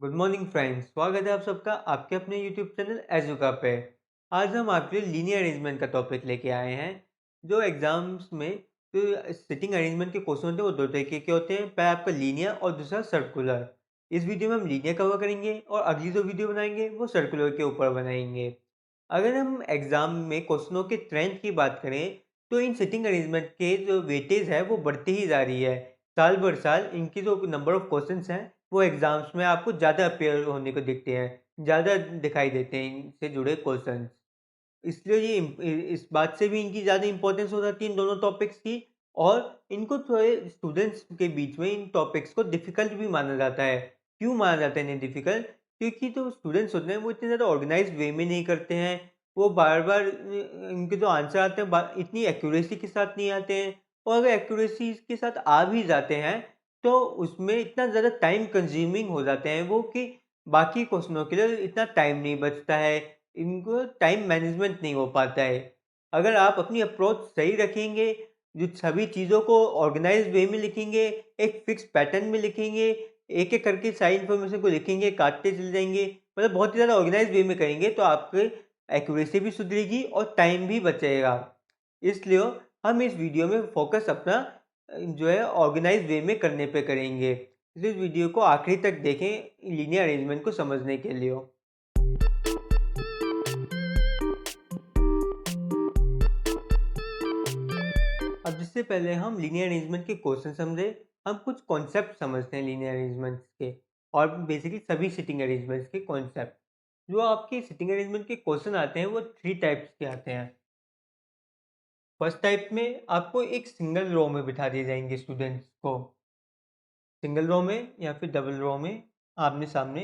Good morning friends, स्वागत है आप सबका आपके अपने यूट्यूब चैनल एजुका पे। आज हम आपके लिए लीनियर अरेंजमेंट का टॉपिक लेके आए हैं। जो एग्जाम्स में जो सिटिंग अरेंजमेंट के क्वेश्चन होते हैं वो दो तरीके के होते हैं, पहला आपका लीनियर और दूसरा सर्कुलर। इस वीडियो में हम लीनियर कवर करेंगे और अगली जो वीडियो बनाएंगे वो सर्कुलर के ऊपर बनाएंगे। अगर हम एग्जाम में क्वेश्चनों के ट्रेंड की बात करें तो इन सिटिंग अरेंजमेंट के जो वेटेज है वो बढ़ती ही जा रही है। साल भर साल इनकी जो नंबर ऑफ क्वेश्चन हैं वो एग्ज़ाम्स में आपको ज़्यादा अपीयर होने को दिखते हैं, ज़्यादा दिखाई देते हैं इनसे जुड़े क्वेश्चंस। इसलिए ये इस बात से भी इनकी ज़्यादा इम्पोर्टेंस हो जाती है इन दोनों टॉपिक्स की। और इनको थोड़े स्टूडेंट्स के बीच में इन टॉपिक्स को डिफ़िकल्ट भी माना जाता है। क्यों माना जाता है इन्हें डिफ़िकल्ट? क्योंकि जो स्टूडेंट्स होते हैं वो इतने ज़्यादा ऑर्गेनाइज़्ड वे में नहीं करते हैं। वो बार-बार इनके जो आंसर आते हैं इतनी एक्यूरेसी के साथ नहीं आते हैं। और अगर एक्यूरेसी के साथ आ भी जाते हैं तो उसमें इतना ज़्यादा टाइम कंज्यूमिंग हो जाते हैं वो कि बाकी क्वेश्चनों के लिए इतना टाइम नहीं बचता है। इनको टाइम मैनेजमेंट नहीं हो पाता है। अगर आप अपनी अप्रोच सही रखेंगे, जो सभी चीज़ों को ऑर्गेनाइज़्ड वे में लिखेंगे, एक फिक्स पैटर्न में लिखेंगे, एक-एक करके सारी इन्फॉर्मेशन को लिखेंगे, काटते चले जाएँगे, मतलब बहुत ही ज़्यादा ऑर्गेनाइज़्ड वे में करेंगे तो आपकी एक्यूरेसी भी सुधरेगी और टाइम भी बचेगा। इसलिए हम इस वीडियो में फ़ोकस अपना जो है ऑर्गेनाइज़्ड वे में करने पे करेंगे। इसलिए इस वीडियो को आखिरी तक देखें लीनियर अरेंजमेंट को समझने के लिए। अब जिससे पहले हम लीनियर अरेंजमेंट के क्वेश्चन समझे, हम कुछ कॉन्सेप्ट समझते हैं लीनियर अरेंजमेंट्स के और बेसिकली सभी सिटिंग अरेंजमेंट्स के कॉन्सेप्ट। जो आपके सिटिंग अरेंजमेंट के क्वेश्चन आते हैं वो थ्री टाइप्स के आते हैं। फर्स्ट टाइप में आपको एक सिंगल रो में बिठा दिए जाएंगे स्टूडेंट्स को, सिंगल रो में या फिर डबल रो में, आमने सामने,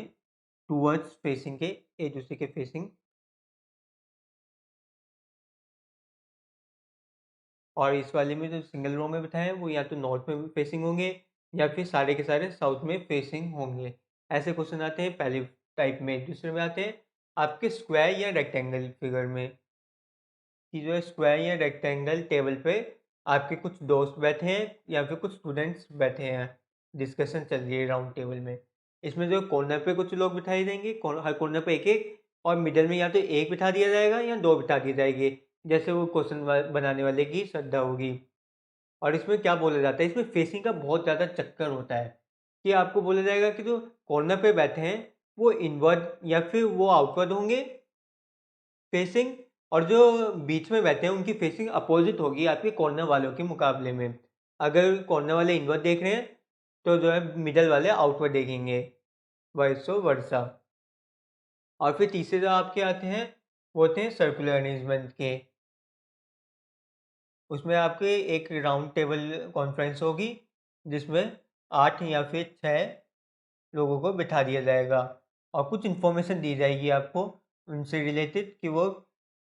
टूवर्ड्स फेसिंग के, एक दूसरे के फेसिंग। और इस वाले में जो सिंगल रो में बिठाए हैं वो या तो नॉर्थ में फेसिंग होंगे या फिर सारे के सारे साउथ में फेसिंग होंगे। ऐसे क्वेश्चन आते हैं पहले टाइप में। दूसरे में आते हैं आपके स्क्वायर या रेक्टेंगल फिगर में, कि जो है स्क्वायर या रेक्टेंगल टेबल पे आपके कुछ दोस्त बैठे हैं या फिर कुछ स्टूडेंट्स बैठे हैं, डिस्कशन चल रही है राउंड टेबल में। इसमें जो कॉर्नर पे कुछ लोग बिठाए जाएंगे, हर कॉर्नर पे एक एक, और मिडल में या तो एक बिठा दिया जाएगा या दो बिठा दिए जाएंगे, जैसे वो क्वेश्चन बनाने वाले की श्रद्धा होगी। और इसमें क्या बोला जाता है, इसमें फेसिंग का बहुत ज़्यादा चक्कर होता है कि आपको बोला जाएगा कि जो कॉर्नर पे बैठे हैं वो इनवर्ड या फिर वो आउटवर्ड होंगे फेसिंग, और जो बीच में बैठे हैं उनकी फेसिंग अपोजिट होगी आपके कॉर्नर वालों के मुकाबले में। अगर कॉर्नर वाले इनवर्ड देख रहे हैं तो जो है मिडल वाले आउटवर्ड देखेंगे, वैसो वर्सा। और फिर तीसरे जो आपके आते हैं वो होते हैं सर्कुलर अरेंजमेंट के। उसमें आपके एक राउंड टेबल कॉन्फ्रेंस होगी जिसमें 8 या फिर 6 लोगों को बिठा दिया जाएगा और कुछ इन्फॉर्मेशन दी जाएगी आपको उनसे रिलेटेड कि वो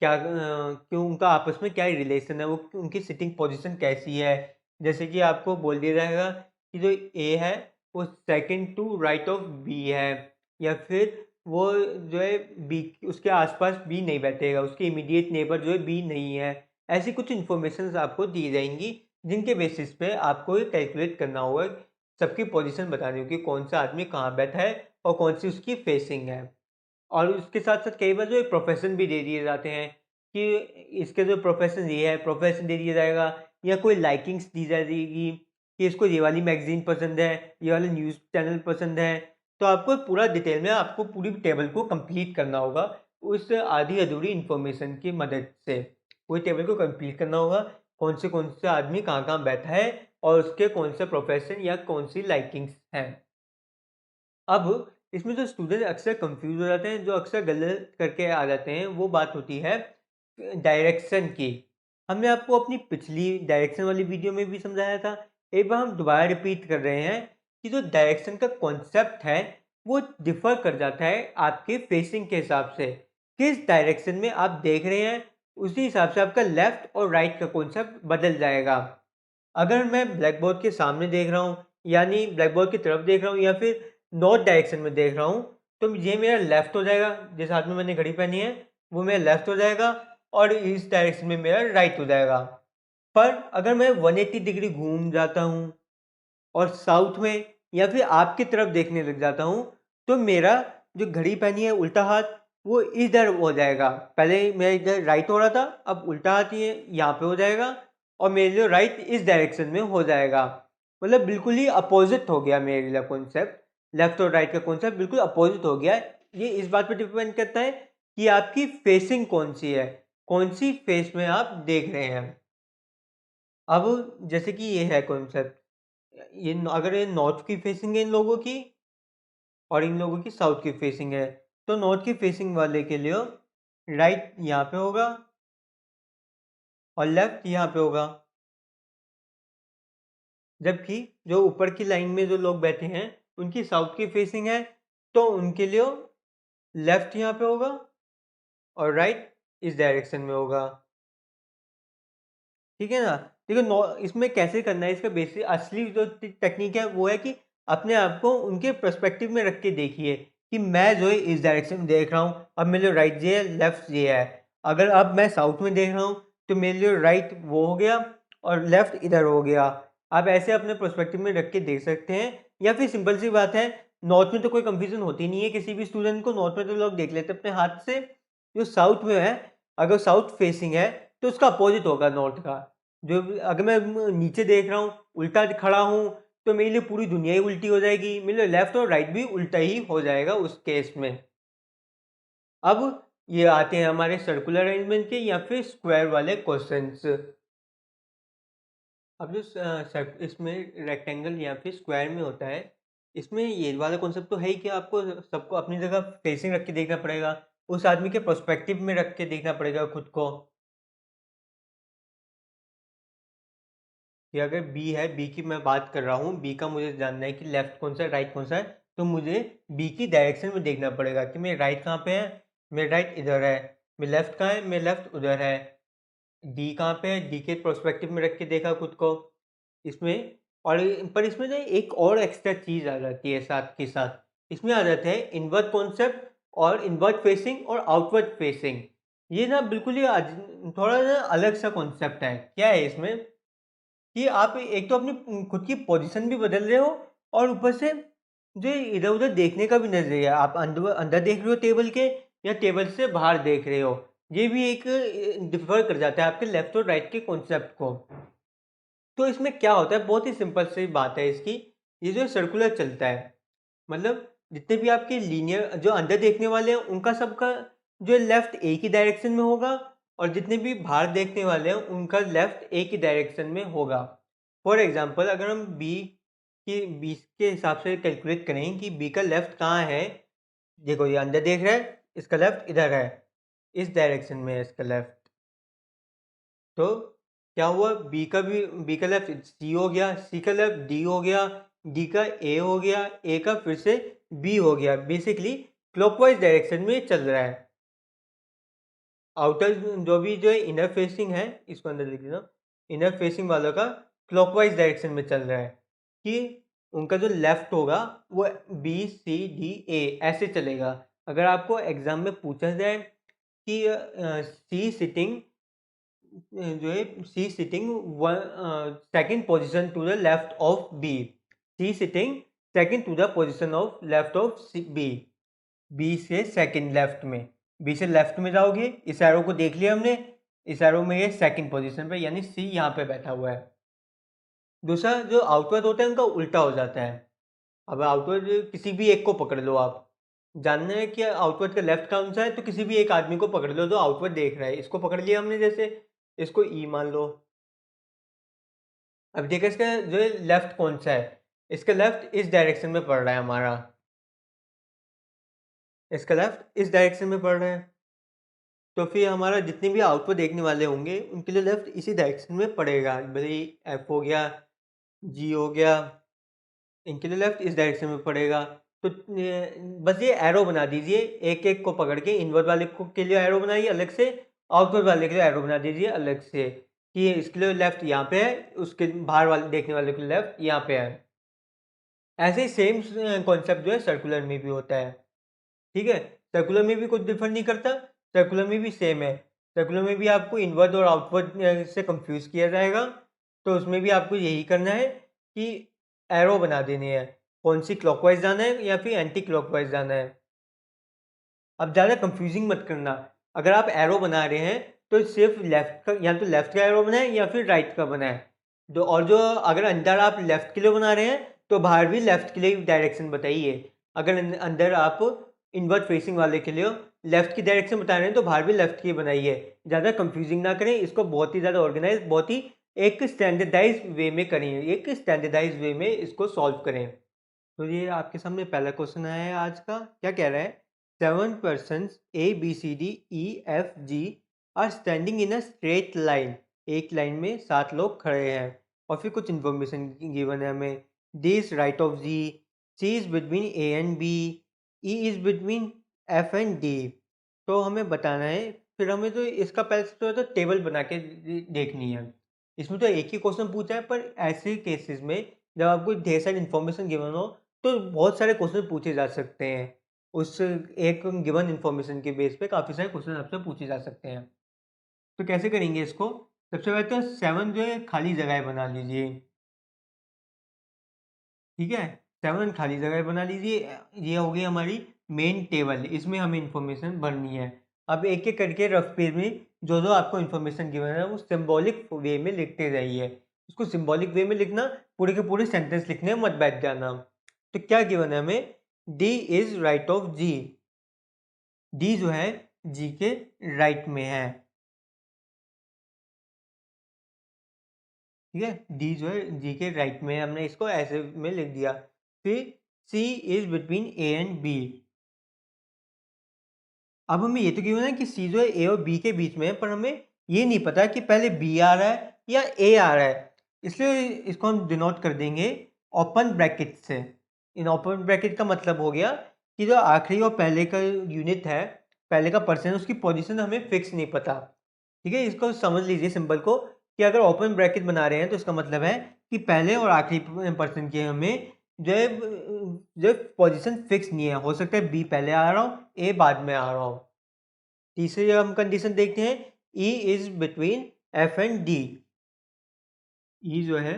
क्या क्यों उनका आपस में क्या रिलेशन है, वो उनकी सिटिंग पोजीशन कैसी है। जैसे कि आपको बोल दिया जाएगा कि जो ए है वो second to right of B है, या फिर वो जो है बी उसके आसपास बी नहीं बैठेगा, उसके इमीडिएट नेबर जो है बी नहीं है। ऐसी कुछ इन्फॉर्मेशन आपको दी जाएंगी जिनके बेसिस पे आपको ये कैलकुलेट करना होगा, सबकी पोजीशन बतानी होगी कौन सा आदमी कहाँ बैठा है और कौन सी उसकी फेसिंग है। और उसके साथ-साथ कई बार जो है प्रोफ़ेशन भी दे दिए जाते हैं कि इसके जो प्रोफ़ेशन ये है, प्रोफ़ेशन दे दिया जाएगा, या कोई लाइकिंग्स दी जाएगी कि इसको ये वाली मैगज़ीन पसंद है, ये वाला न्यूज़ चैनल पसंद है। तो आपको पूरा डिटेल में आपको पूरी टेबल को कंप्लीट करना होगा उस आधी-अधूरी इन्फॉर्मेशन की मदद से। पूरी टेबल को कंप्लीट करना होगा, कौन से आदमी कहाँ-कहाँ बैठा है और उसके कौन से प्रोफ़ेशन या कौन-सी लाइकिंग्स हैं। अब इसमें जो स्टूडेंट अक्सर कंफ्यूज हो जाते हैं, जो अक्सर गलत करके आ जाते हैं, वो बात होती है डायरेक्शन की। हमने आपको अपनी पिछली डायरेक्शन वाली वीडियो में भी समझाया था। एक बार हम दोबारा रिपीट कर रहे हैं कि जो डायरेक्शन का कॉन्सेप्ट है, वो डिफ़र कर जाता है आपके फेसिंग के हिसाब से। किस डायरेक्शन में आप देख रहे हैं, उसी हिसाब से आपका लेफ्ट और राइट का कॉन्सेप्ट बदल जाएगा। अगर मैं ब्लैक बोर्ड के सामने देख रहा हूँ, यानी ब्लैक बोर्ड की तरफ देख रहा हूँ या फिर नॉर्थ डायरेक्शन में देख रहा हूँ, तो ये मेरा लेफ्ट हो जाएगा। जिस हाथ में मैंने घड़ी पहनी है वो मेरा लेफ्ट हो जाएगा और इस डायरेक्शन में मेरा राइट हो जाएगा। पर अगर मैं 180 डिग्री घूम जाता हूँ और साउथ में या फिर आपकी तरफ देखने लग जाता हूँ, तो मेरा जो घड़ी पहनी है उल्टा हाथ वो इधर हो जाएगा। पहले मेरा इधर राइट हो रहा था, अब उल्टा हाथ ये यहाँ पे हो जाएगा और मेरे लिए राइट इस डायरेक्शन में हो जाएगा। मतलब बिल्कुल ही अपोजिट हो गया मेरे लिए कॉन्सेप्ट। लेफ्ट और राइट का कॉन्सेप्ट बिल्कुल अपोजिट हो गया। ये इस बात पर डिपेंड करता है कि आपकी फेसिंग कौन सी है, कौन सी फेस में आप देख रहे हैं। अब जैसे कि ये है कॉन्सेप्ट, ये अगर ये नॉर्थ की फेसिंग है इन लोगों की और इन लोगों की साउथ की फेसिंग है, तो नॉर्थ की फेसिंग वाले के लिए राइट यहाँ पे होगा और लेफ्ट यहाँ पे होगा। जबकि जो ऊपर की लाइन में जो लोग बैठे हैं उनकी साउथ की फेसिंग है, तो उनके लिए लेफ्ट यहाँ पे होगा और राइट इस डायरेक्शन में होगा। ठीक है ना? देखो इसमें कैसे करना है, इसका बेसिक असली जो टेक्निक है वो है कि अपने आप को उनके पर्सपेक्टिव में रख के देखिए कि मैं जो है इस डायरेक्शन में देख रहा हूँ, अब मेरे लिए राइट ये है, लेफ्ट ये है। अगर अब मैं साउथ में देख रहा हूँ तो मेरे लिए राइट वो हो गया और लेफ्ट इधर हो गया। आप ऐसे अपने पर्सपेक्टिव में रख के देख सकते हैं। या फिर सिंपल सी बात है, नॉर्थ में तो कोई कंफ्यूजन होती नहीं है किसी भी स्टूडेंट को। नॉर्थ में तो लोग देख लेते हैं अपने हाथ से। जो साउथ में है, अगर साउथ फेसिंग है तो उसका अपोजिट होगा नॉर्थ का। जो अगर मैं नीचे देख रहा हूँ, उल्टा खड़ा हूँ, तो मेरे लिए पूरी दुनिया ही उल्टी हो जाएगी, मेरे लिए लेफ्ट और राइट भी उल्टा ही हो जाएगा उस केस में। अब ये आते हैं हमारे सर्कुलर अरेंजमेंट के या फिर स्क्वायर वाले क्वेश्चंस। अब जो इसमें रेक्टेंगल या फिर स्क्वायर में होता है, इसमें ये वाला कॉन्सेप्ट तो है ही कि आपको सबको अपनी जगह फेसिंग रख के देखना पड़ेगा, उस आदमी के पर्सपेक्टिव में रख के देखना पड़ेगा खुद को। कि अगर बी है, बी की मैं बात कर रहा हूँ, बी का मुझे जानना है कि लेफ्ट कौन सा है, राइट कौन सा है, तो मुझे बी की डायरेक्शन में देखना पड़ेगा कि मेरे राइट कहाँ पे है, मेरे राइट इधर है, मेरे लेफ्ट कहाँ है, मेरे लेफ्ट उधर है। डी कहाँ पे है, डी के प्रोस्पेक्टिव में रख के देखा खुद को इसमें। और पर इसमें ना एक और एक्स्ट्रा चीज़ आ जाती है साथ के साथ, इसमें आ जाते हैं इनवर्ट कॉन्सेप्ट और इनवर्ट फेसिंग और आउटवर्ड फेसिंग। ये ना बिल्कुल ही थोड़ा ना अलग सा कॉन्सेप्ट है। क्या है इसमें कि आप एक तो अपनी खुद की पोजीशन भी बदल रहे हो और ऊपर से जो इधर-उधर देखने का भी नज़रिया, आप अंदर अंदर देख रहे हो टेबल के या टेबल से बाहर देख रहे हो। ये भी एक डिफ़र कर जाता है आपके लेफ्ट और राइट के कॉन्सेप्ट को। तो इसमें क्या होता है, बहुत ही सिंपल सी बात है इसकी। ये जो सर्कुलर चलता है, मतलब जितने भी आपके लीनियर जो अंदर देखने वाले हैं उनका सबका जो लेफ्ट एक ही डायरेक्शन में होगा और जितने भी बाहर देखने वाले हैं उनका लेफ्ट एक ही डायरेक्शन में होगा। फॉर एग्जांपल अगर हम बी के हिसाब से कैलकुलेट करें कि बी का लेफ्ट कहाँ है। देखो ये अंदर देख रहा है, इसका लेफ्ट इधर है, इस डायरेक्शन में है इसका लेफ्ट। तो क्या हुआ, बी का लेफ्ट सी हो गया, सी का लेफ्ट डी हो गया, डी का ए हो गया, ए का फिर से बी हो गया। बेसिकली क्लॉकवाइज डायरेक्शन में चल रहा है। आउटर जो भी जो है इनर फेसिंग है, इसको अंदर लिख देना, इनर फेसिंग वालों का क्लॉकवाइज डायरेक्शन में चल रहा है कि उनका जो लेफ्ट होगा वो बी सी डी ए ऐसे चलेगा। अगर आपको एग्जाम में पूछा जाए कि सी सिटिंग जो है C sitting second position to the left of B, C sitting second to the position of left of B, B से सेकंड लेफ्ट में, बी से लेफ्ट में जाओगे, इस एरो को देख लिया हमने, इस एरो में ये सेकंड पोजीशन पे यानी सी यहाँ पे बैठा हुआ है। दूसरा जो आउटवर्ड होता है उनका उल्टा हो जाता है। अब आउटवर्ड किसी भी एक को पकड़ लो आप, जानना है कि आउटवर्ड का लेफ्ट कौन सा है, तो किसी भी एक आदमी को पकड़ लो जो आउटवर्ड देख रहा है। इसको पकड़ लिया हमने, जैसे इसको ई मान लो। अब देखो इसका जो है लेफ्ट कौन सा है, इसका लेफ्ट इस डायरेक्शन में पड़ रहा है हमारा, इसका लेफ्ट इस डायरेक्शन में पड़ रहा है। तो फिर हमारा जितने भी आउटपुट देखने वाले होंगे उनके लिए लेफ्ट इसी डायरेक्शन में पड़ेगा। भले ही एफ हो गया, जी हो गया, इनके लिए लेफ्ट इस डायरेक्शन में पड़ेगा। तो बस ये एरो बना दीजिए, एक एक को पकड़ के इनवर्ट वाले को के लिए एरो बनाइए अलग से, आउटवर्ड वाले के लिए एरो बना दीजिए अलग से कि इसके लिए लेफ्ट यहाँ पे है, उसके बाहर वाले देखने वाले के लिए लेफ्ट यहाँ पे है। ऐसे ही सेम कॉन्सेप्ट जो है सर्कुलर में भी होता है। ठीक है, सर्कुलर में भी कुछ डिफर नहीं करता, सर्कुलर में भी सेम है। सर्कुलर में भी आपको इनवर्ड और आउटवर्ड से कंफ्यूज किया जाएगा, तो उसमें भी आपको यही करना है कि एरो बना देने हैं। कौन सी क्लॉकवाइज जाना है या फिर एंटी क्लॉकवाइज जाना है। अब ज़्यादा कंफ्यूजिंग मत करना। अगर आप एरो बना रहे हैं तो सिर्फ लेफ्ट का, या तो लेफ्ट का एरो बनाए या फिर राइट का बनाए। जो अगर अंदर आप लेफ्ट के लिए बना रहे हैं तो बाहर भी लेफ्ट के लिए डायरेक्शन बताइए। अगर अंदर आप इन्वर्ट फेसिंग वाले के लिए लेफ्ट की डायरेक्शन बता रहे हैं तो बाहर भी लेफ्ट की बनाइए। ज़्यादा कंफ्यूजिंग ना करें इसको, बहुत ही ज़्यादा ऑर्गेनाइज, बहुत ही एक स्टैंडर्डाइज वे में करें, एक स्टैंडर्डाइज वे में इसको सॉल्व करें। तो ये आपके सामने पहला क्वेश्चन आया है आज का। क्या कह रहा है? 7 persons A B C D E F G are standing in a straight line. एक लाइन में 7 लोग खड़े हैं और फिर कुछ इन्फॉर्मेशन गिवन है हमें। D is right of G, C is between A and B, E is between F and D। तो हमें बताना है, फिर हमें तो इसका पहले से तो टेबल बना के देखनी है। इसमें तो एक ही क्वेश्चन पूछा है, पर ऐसे केसेस में जब आपको ढेर सारी इन्फॉर्मेशन गिवन हो तो बहुत सारे क्वेश्चन पूछे जा सकते हैं। उस एक गिवन इन्फॉर्मेशन के बेस पे काफ़ी सारे क्वेश्चन आपसे पूछे जा सकते हैं। तो कैसे करेंगे इसको? सबसे पहले तो 7 जो है खाली जगह बना लीजिए। ठीक है, 7 खाली जगह बना लीजिए। ये हो गई हमारी मेन टेबल, इसमें हमें इन्फॉर्मेशन भरनी है। अब एक एक करके रफ पेज में जो जो आपको इन्फॉर्मेशन गिवन है वो सिंबॉलिक वे में लिखते जाइए। उसको सिंबॉलिक वे में लिखना, पूरे के पूरे सेंटेंस लिखने में मत बैठ जाना। तो क्या गिवन है हमें? D is right of G. D जो है जी के राइट में है। ठीक है, डी जो है जी के राइट में है, हमने इसको ऐसे में लिख दिया। फिर C is between A and B. अब हमें ये तो गिवन है कि सी जो है ए और बी के बीच में है, पर हमें ये नहीं पता कि पहले बी आ रहा है या ए आ रहा है। इसलिए इसको हम डिनोट कर देंगे ओपन ब्रैकेट से। इन ओपन ब्रैकेट का मतलब हो गया कि जो आखिरी और पहले का यूनिट है, पहले का पर्सन, उसकी पोजीशन हमें फिक्स नहीं पता। ठीक है, इसको समझ लीजिए सिंबल को, कि अगर ओपन ब्रैकेट बना रहे हैं तो इसका मतलब है कि पहले और आखिरी पर्सन के हमें जो है जो पोजीशन फिक्स नहीं है। हो सकता है बी पहले आ रहा हो, ए बाद में आ रहा हो। तीसरी हम कंडीशन देखते हैं, E is between F and D. E जो है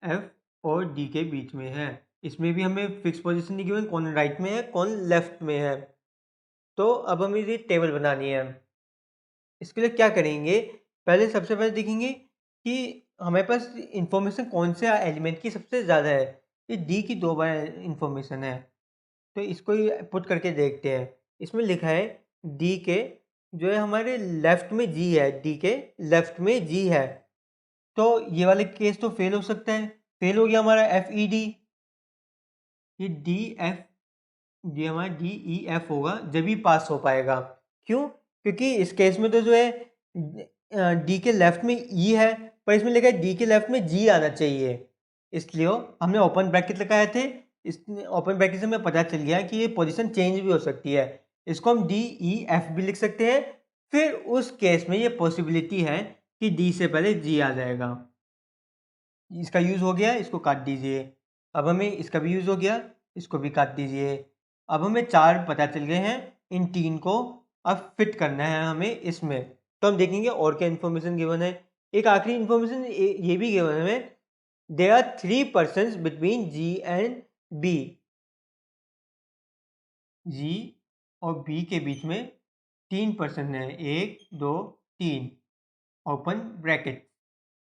एफ और डी के बीच में है। इसमें भी हमें फिक्स पोजीशन नहीं गिवन, कौन राइट में है कौन लेफ्ट में है। तो अब हमें ये टेबल बनानी है। इसके लिए क्या करेंगे? पहले सबसे पहले देखेंगे कि हमारे पास इंफॉर्मेशन कौन से एलिमेंट की सबसे ज़्यादा है। ये डी की 2 बार इंफॉर्मेशन है, तो इसको ही पुट करके देखते हैं। इसमें लिखा है डी के जो है हमारे लेफ्ट में जी है, डी के लेफ्ट में जी है। तो ये वाले केस तो फेल हो सकता है। फेल हो गया हमारा एफ ई डी। ये डी एफ, ये हमारा डी ई एफ होगा जब ही पास हो पाएगा। क्यों? क्योंकि इस केस में तो जो है डी के लेफ्ट में ई है, पर इसमें लिखा है डी के लेफ्ट में जी आना चाहिए। इसलिए हमने ओपन ब्रैकेट लगाए थे। इस ओपन ब्रैकेट से हमें पता चल गया कि ये पोजीशन चेंज भी हो सकती है। इसको हम डी ई एफ भी लिख सकते हैं। फिर उस केस में ये पॉसिबिलिटी है कि डी से पहले जी आ जाएगा। इसका यूज़ हो गया, इसको काट दीजिए। अब हमें इसका भी यूज़ हो गया, इसको भी काट दीजिए। अब हमें 4 पता चल गए हैं, इन 3 को अब फिट करना है हमें इसमें। तो हम देखेंगे और क्या इन्फॉर्मेशन गिवन है। एक आखिरी इन्फॉर्मेशन ये भी गिवन है हमें, there are 3 persons between G and B. G और बी के बीच में 3 पर्सन है, 1 2 3, ओपन ब्रैकेट।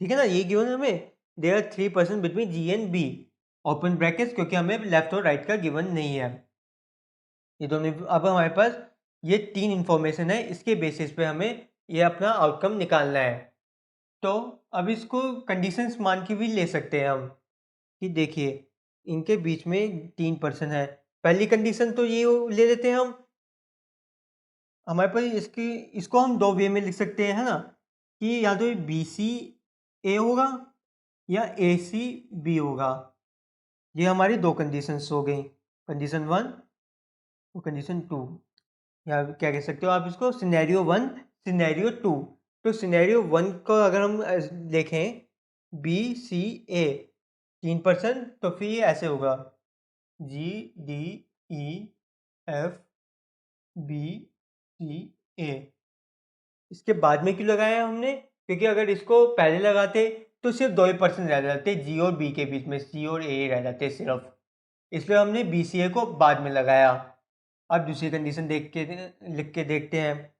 ठीक है ना, ये गिवन है हमें, there are 3 person between G and B, open brackets, क्योंकि हमें लेफ्ट और राइट का गिवन नहीं है। ये दोनों, अब हमारे पास ये 3 इंफॉर्मेशन है, इसके बेसिस पे हमें ये अपना आउटकम निकालना है। तो अब इसको कंडीशंस मान के भी ले सकते हैं हम, कि देखिए इनके बीच में 3 पर्सन है। पहली कंडीशन तो ये ले लेते हैं हम, हमारे पास इसकी, इसको हम 2 वे में लिख सकते हैं, है ना, कि या तो बी सी ए होगा या ए सी बी होगा। ये हमारी 2 कंडीशंस हो गई, कंडीशन 1 और कंडीशन 2। या क्या कह सकते हो आप इसको, सिनेरियो 1 सिनेरियो 2। तो सिनेरियो 1 को अगर हम देखें, बी सी ए 3%, तो फिर ये ऐसे होगा G D E F B C A. इसके बाद में क्यों लगाया हमने? क्योंकि अगर इसको पहले लगाते तो सिर्फ 2 ही पर्सन रह जाते, जी और बी के बीच में, सी और ए रह जाते सिर्फ। इसलिए हमने BCA को बाद में लगाया। अब दूसरी कंडीशन लिख के देखते हैं।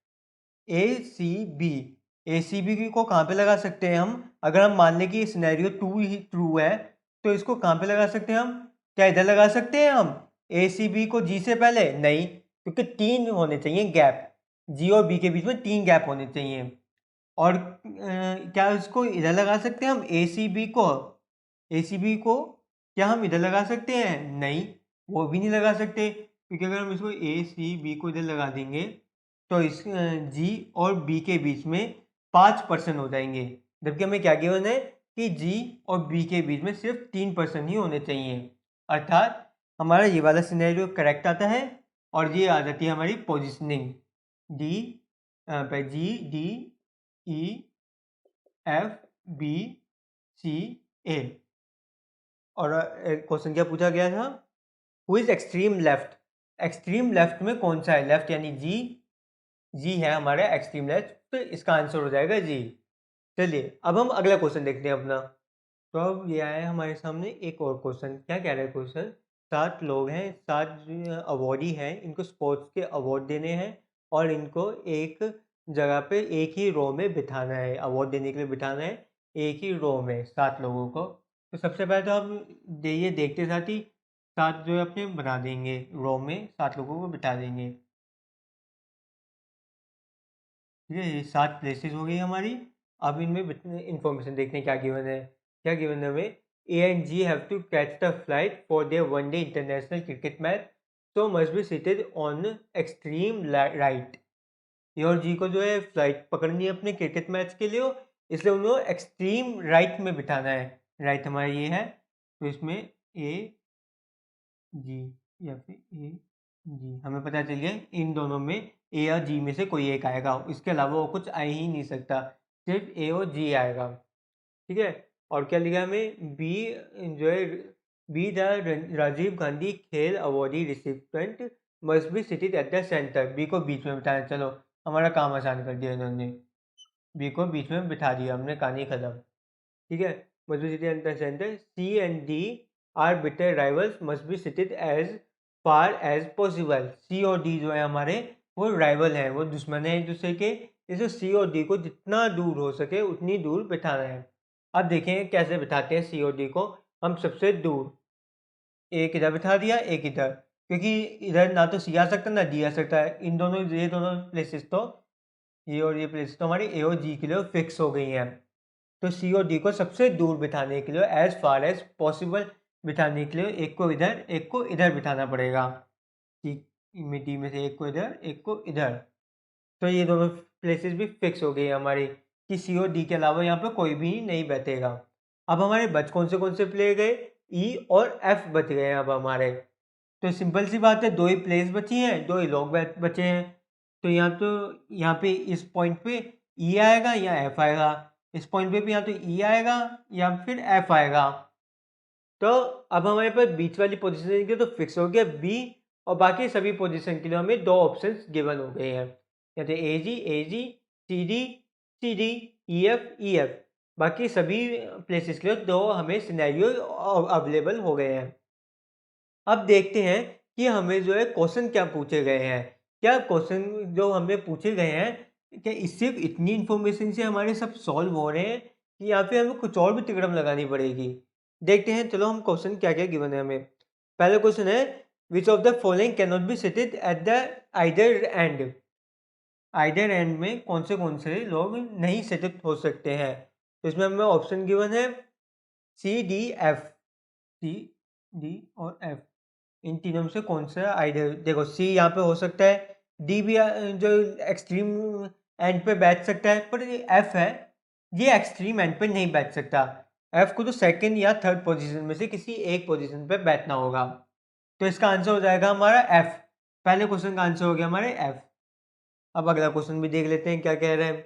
ACB को कहाँ पे लगा सकते हैं हम? अगर हम मान लें कि ये सिनेरियो 2 ही ट्रू है तो इसको कहाँ पे लगा सकते हैं हम? क्या इधर लगा सकते हैं हम ACB को G से पहले? नहीं, क्योंकि 3 होने चाहिए गैप, G और B के बीच में 3 गैप होने चाहिए। और क्या इसको इधर लगा सकते हैं हम ACB को क्या हम इधर लगा सकते हैं? नहीं, वो भी नहीं लगा सकते, क्योंकि अगर हम इसको ACB को इधर लगा देंगे तो इस G और B के बीच में 5% हो जाएंगे, जबकि हमें क्या गिवन है कि G और B के बीच में सिर्फ 3% ही होने चाहिए। अर्थात हमारा ये वाला सिनेरियो करेक्ट आता है और ये आ जाती है हमारी पोजिशनिंग GDEFBCA। और क्वेश्चन क्या पूछा गया था? Who is extreme left? Extreme left में कौन सा है? लेफ्ट यानी जी है हमारा एक्सट्रीम लेफ्ट, तो इसका आंसर हो जाएगा जी। चलिए अब हम अगला क्वेश्चन देखते हैं अपना। तो अब ये आया है हमारे सामने एक और क्वेश्चन। क्या कह रहा है क्वेश्चन? 7 लोग हैं, 7 अवॉर्डी हैं, इनको स्पोर्ट्स के अवार्ड देने हैं और इनको एक जगह पे एक ही रो में बिठाना है, अवार्ड देने के लिए बिठाना है एक ही रो में 7 लोगों को। तो सबसे पहले तो हम ये देखते साथ ही 7 जो है अपने बना देंगे, रो में 7 लोगों को बिठा देंगे। ठीक है, ये 7 प्लेसेस हो गई हमारी। अब इनमें इंफॉर्मेशन देखते हैं क्या गिवन है। क्या गिवन है हमें? A and G have to catch the flight for their one-day international cricket match, so must be seated on extreme right. ए और जी को जो है फ्लाइट पकड़नी है अपने क्रिकेट मैच के लिए, इसलिए उन्हें एक्सट्रीम राइट में बिठाना है। राइट हमारा ये है, तो इसमें ए जी या फिर ए जी, हमें पता चल गया इन दोनों में ए या जी में से कोई एक आएगा, इसके अलावा वो कुछ आ ही नहीं सकता, सिर्फ ए और जी आएगा। ठीक है, और क्या लिखा हमें? बी जो है be the Rajiv Gandhi Khel awardee recipient must be seated at the centre. B को बीच में बिठाना। चलो हमारा काम आसान कर दिया इन्होंने, बी को बीच में बिठा दिया हमने, कहानी खत्म। ठीक है, must be seated at the centre. C and D are bitter rivals must be seated as far as possible. C और डी जो है हमारे वो राइवल हैं, वो दुश्मन हैं एक दूसरे के, इसलिए सी और डी को जितना दूर हो सके उतनी दूर बिठाना है। अब देखें कैसे बिठाते हैं सी और डी को। हम सबसे दूर एक इधर बिठा दिया, एक इधर, क्योंकि इधर ना तो सी आ सकता ना डी आ सकता है। इन दोनों ये दोनों प्लेसेस तो ये और ये प्लेसेस तो हमारी ए और जी के लिए फिक्स हो गई हैं। तो सी और डी को सबसे दूर बिठाने के लिए एज फार एज पॉसिबल बिठाने के लिए एक को इधर एक को इधर बिठाना पड़ेगा। डी में से एक को इधर एक को इधर, तो ये दोनों प्लेसेस भी फिक्स हो गई है हमारी कि सी और डी के अलावा यहाँ पे कोई भी नहीं बैठेगा। अब हमारे बच कौन से प्ले गए? ई और एफ बच गए हैं अब हमारे। तो सिंपल सी बात है, दो ही प्लेस बची हैं, दो ही लोग बचे हैं। तो यहाँ पे इस पॉइंट पे ई आएगा या एफ आएगा, इस पॉइंट पे भी यहाँ तो ई आएगा या फिर एफ आएगा। तो अब हमारे पास बीच वाली पोजीशन के लिए तो फिक्स हो गया बी, और बाकी सभी पोजीशन के लिए हमें दो ऑप्शंस गिवन हो गए हैं, या तो ए जी, सी डी, ई एफ। बाकी सभी प्लेसेस के लिए दो हमें सिनेरियो अवेलेबल हो गए हैं। अब देखते हैं कि हमें जो है क्वेश्चन क्या पूछे गए हैं। क्या क्वेश्चन जो हमें पूछे गए हैं, क्या इससे इतनी इन्फॉर्मेशन से हमारे सब सॉल्व हो रहे हैं कि या फिर हमें कुछ और भी तिकड़म लगानी पड़ेगी? देखते हैं, चलो हम क्वेश्चन क्या क्या गिवन है हमें। पहला क्वेश्चन है विच of the following can not be seated at the either and. Either and में कौन से लोग नहीं सेटित हो सकते हैं? तो इसमें हमें ऑप्शन गिवन है C D F, C D और एफ, इन तीनों में से कौन सा आइडिया? देखो सी यहाँ पे हो सकता है, डी भी जो एक्सट्रीम एंड पे बैठ सकता है, पर ये एफ है ये एक्सट्रीम एंड पे नहीं बैठ सकता। एफ को तो सेकंड या थर्ड पोजीशन में से किसी एक पोजीशन पे बैठना होगा। तो इसका आंसर हो जाएगा हमारा एफ। पहले क्वेश्चन का आंसर हो गया हमारे एफ। अब अगला क्वेश्चन भी देख लेते हैं क्या कह रहे हैं।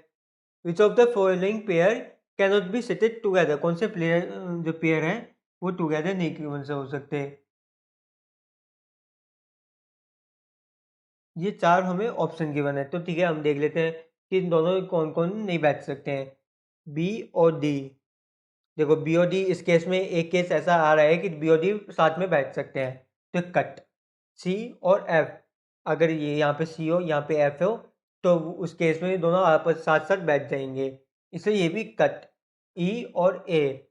विच of the following pair can not be seated together. कौन से प्लेयर जो पेयर हैं वो टुगेदर नहीं से हो सकते? ये चार हमें ऑप्शन गिवन है, तो ठीक है हम देख लेते हैं कि इन दोनों कौन कौन नहीं बैठ सकते हैं। बी और डी। देखो बी और डी, इस केस में एक केस ऐसा आ रहा है कि बी और डी साथ में बैठ सकते हैं, तो कट सी और एफ, अगर ये यहाँ पे सी हो यहाँ पे एफ हो तो उस केस में दोनों आपस साथ साथ बैठ जाएंगे, इसलिए ये भी कट ई और ए।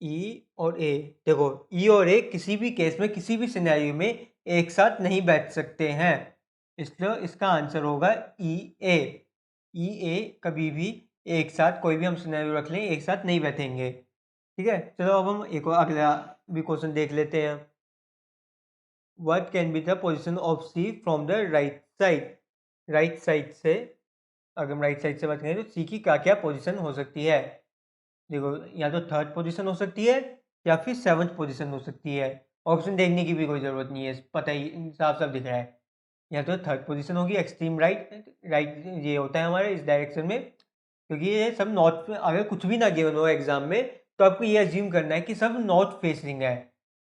ई और ए, देखो ई और ए किसी भी केस में किसी भी सिनेरियो में एक साथ नहीं बैठ सकते हैं, इसलिए इसका आंसर होगा ई ए। ई ए कभी भी एक साथ कोई भी हम सिनेरियो रख लें एक साथ नहीं बैठेंगे। ठीक है, चलो अब हम एक और अगला भी क्वेश्चन देख लेते हैं। What can be the position of C from the right side. Right side से, अगर हम राइट साइड से बात करें तो सी की क्या क्या पोजिशन हो सकती है। देखो, या तो थर्ड पोजीशन हो सकती है या फिर सेवन्थ पोजीशन हो सकती है। ऑप्शन देखने की भी कोई ज़रूरत नहीं है, पता ही साफ साफ दिख रहा है। या तो थर्ड पोजीशन होगी एक्सट्रीम राइट, राइट ये होता है हमारे इस डायरेक्शन में, क्योंकि ये सब नॉर्थ, अगर कुछ भी ना गिवन हो एग्जाम में तो आपको ये अज्यूम करना है कि सब नॉर्थ फेसिंग है।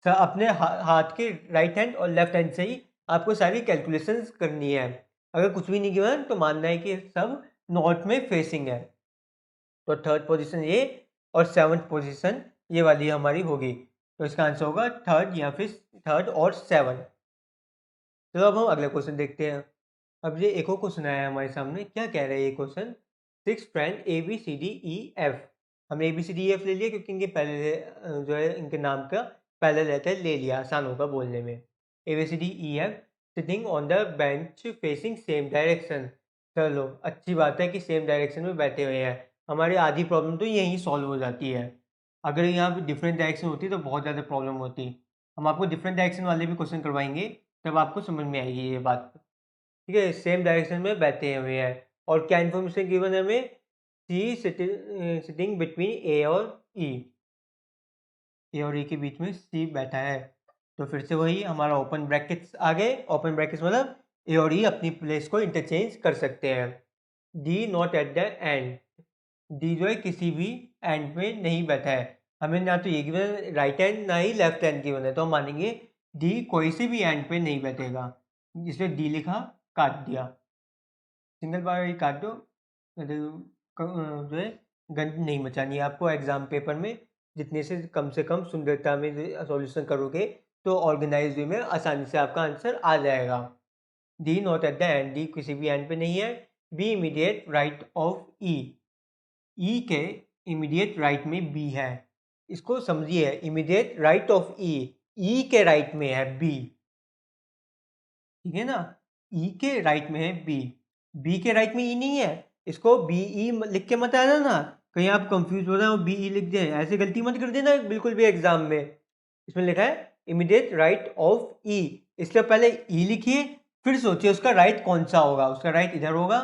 सब अपने हाथ के राइट हैंड और लेफ्ट हैंड से ही आपको सारी कैलकुलेशंस करनी है। अगर कुछ भी नहीं गिवन तो मानना है कि सब नॉर्थ में फेसिंग है। तो थर्ड पोजीशन ये और सेवन्थ पोजीशन ये वाली हमारी होगी, तो इसका आंसर होगा थर्ड या फिर थर्ड और सेवन। चलो अब हम अगला क्वेश्चन देखते हैं। अब ये एक और क्वेश्चन आया है हमारे सामने, क्या कह रहे हैं ये question. Six friend A B C D E F, हमने A B C D F ले लिया क्योंकि इनके पहले जो है इनके नाम का पहले लेटर ले लिया, आसान होगा बोलने में। A B C D E F sitting on the bench facing same direction. चलो अच्छी बात है कि सेम डायरेक्शन में बैठे हुए हैं, हमारी आधी प्रॉब्लम तो यहीं सॉल्व हो जाती है। अगर यहाँ पे डिफरेंट डायरेक्शन होती तो बहुत ज़्यादा प्रॉब्लम होती। हम आपको डिफरेंट डायरेक्शन वाले भी क्वेश्चन करवाएंगे, तब आपको समझ में आएगी ये बात। ठीक है, सेम डायरेक्शन में बैठे हुए हैं और क्या इन्फॉर्मेशन गिवन है हमें, सी सिटिंग बिटवीन ए और ई, ए और ई के बीच में सी बैठा है। तो फिर से वही हमारा ओपन ब्रैकेट्स आ गए, ओपन ब्रैकेट्स मतलब ए और ई अपनी प्लेस को इंटरचेंज कर सकते हैं। D not at the end, D जो है किसी भी एंड में नहीं बैठा है, हमें ना तो ये गिवन राइट हैंड ना ही लेफ्ट हैंड गिवन है, तो हम मानेंगे डी कोई से भी एंड पे नहीं बैठेगा, इसलिए डी लिखा, काट दिया, सिंगल बार ही काट दो। जो है गंद नहीं मचानी है आपको एग्जाम पेपर में, जितने से कम सुंदरता में सॉल्यूशन करोगे तो ऑर्गेनाइज वे में आसानी से आपका आंसर आ जाएगा। D not at the end, D किसी भी एंड पे नहीं है। बी इमीडिएट राइट ऑफ ई, ई के इमीडिएट राइट में बी है, इसको समझिए, इमीडिएट राइट ऑफ ई के राइट में है बी, ठीक है ना, ई के राइट में है बी, बी के राइट में ई नहीं है, इसको बी ई लिख के मत आना ना, कहीं आप कंफ्यूज हो रहे हो बी ई लिख दें, ऐसे गलती मत कर देना बिल्कुल भी एग्जाम में। इसमें लिखा है इमीडिएट राइट ऑफ ई, इसलिए पहले ई लिखिए, फिर सोचिए उसका राइट कौन सा होगा, उसका राइट इधर होगा,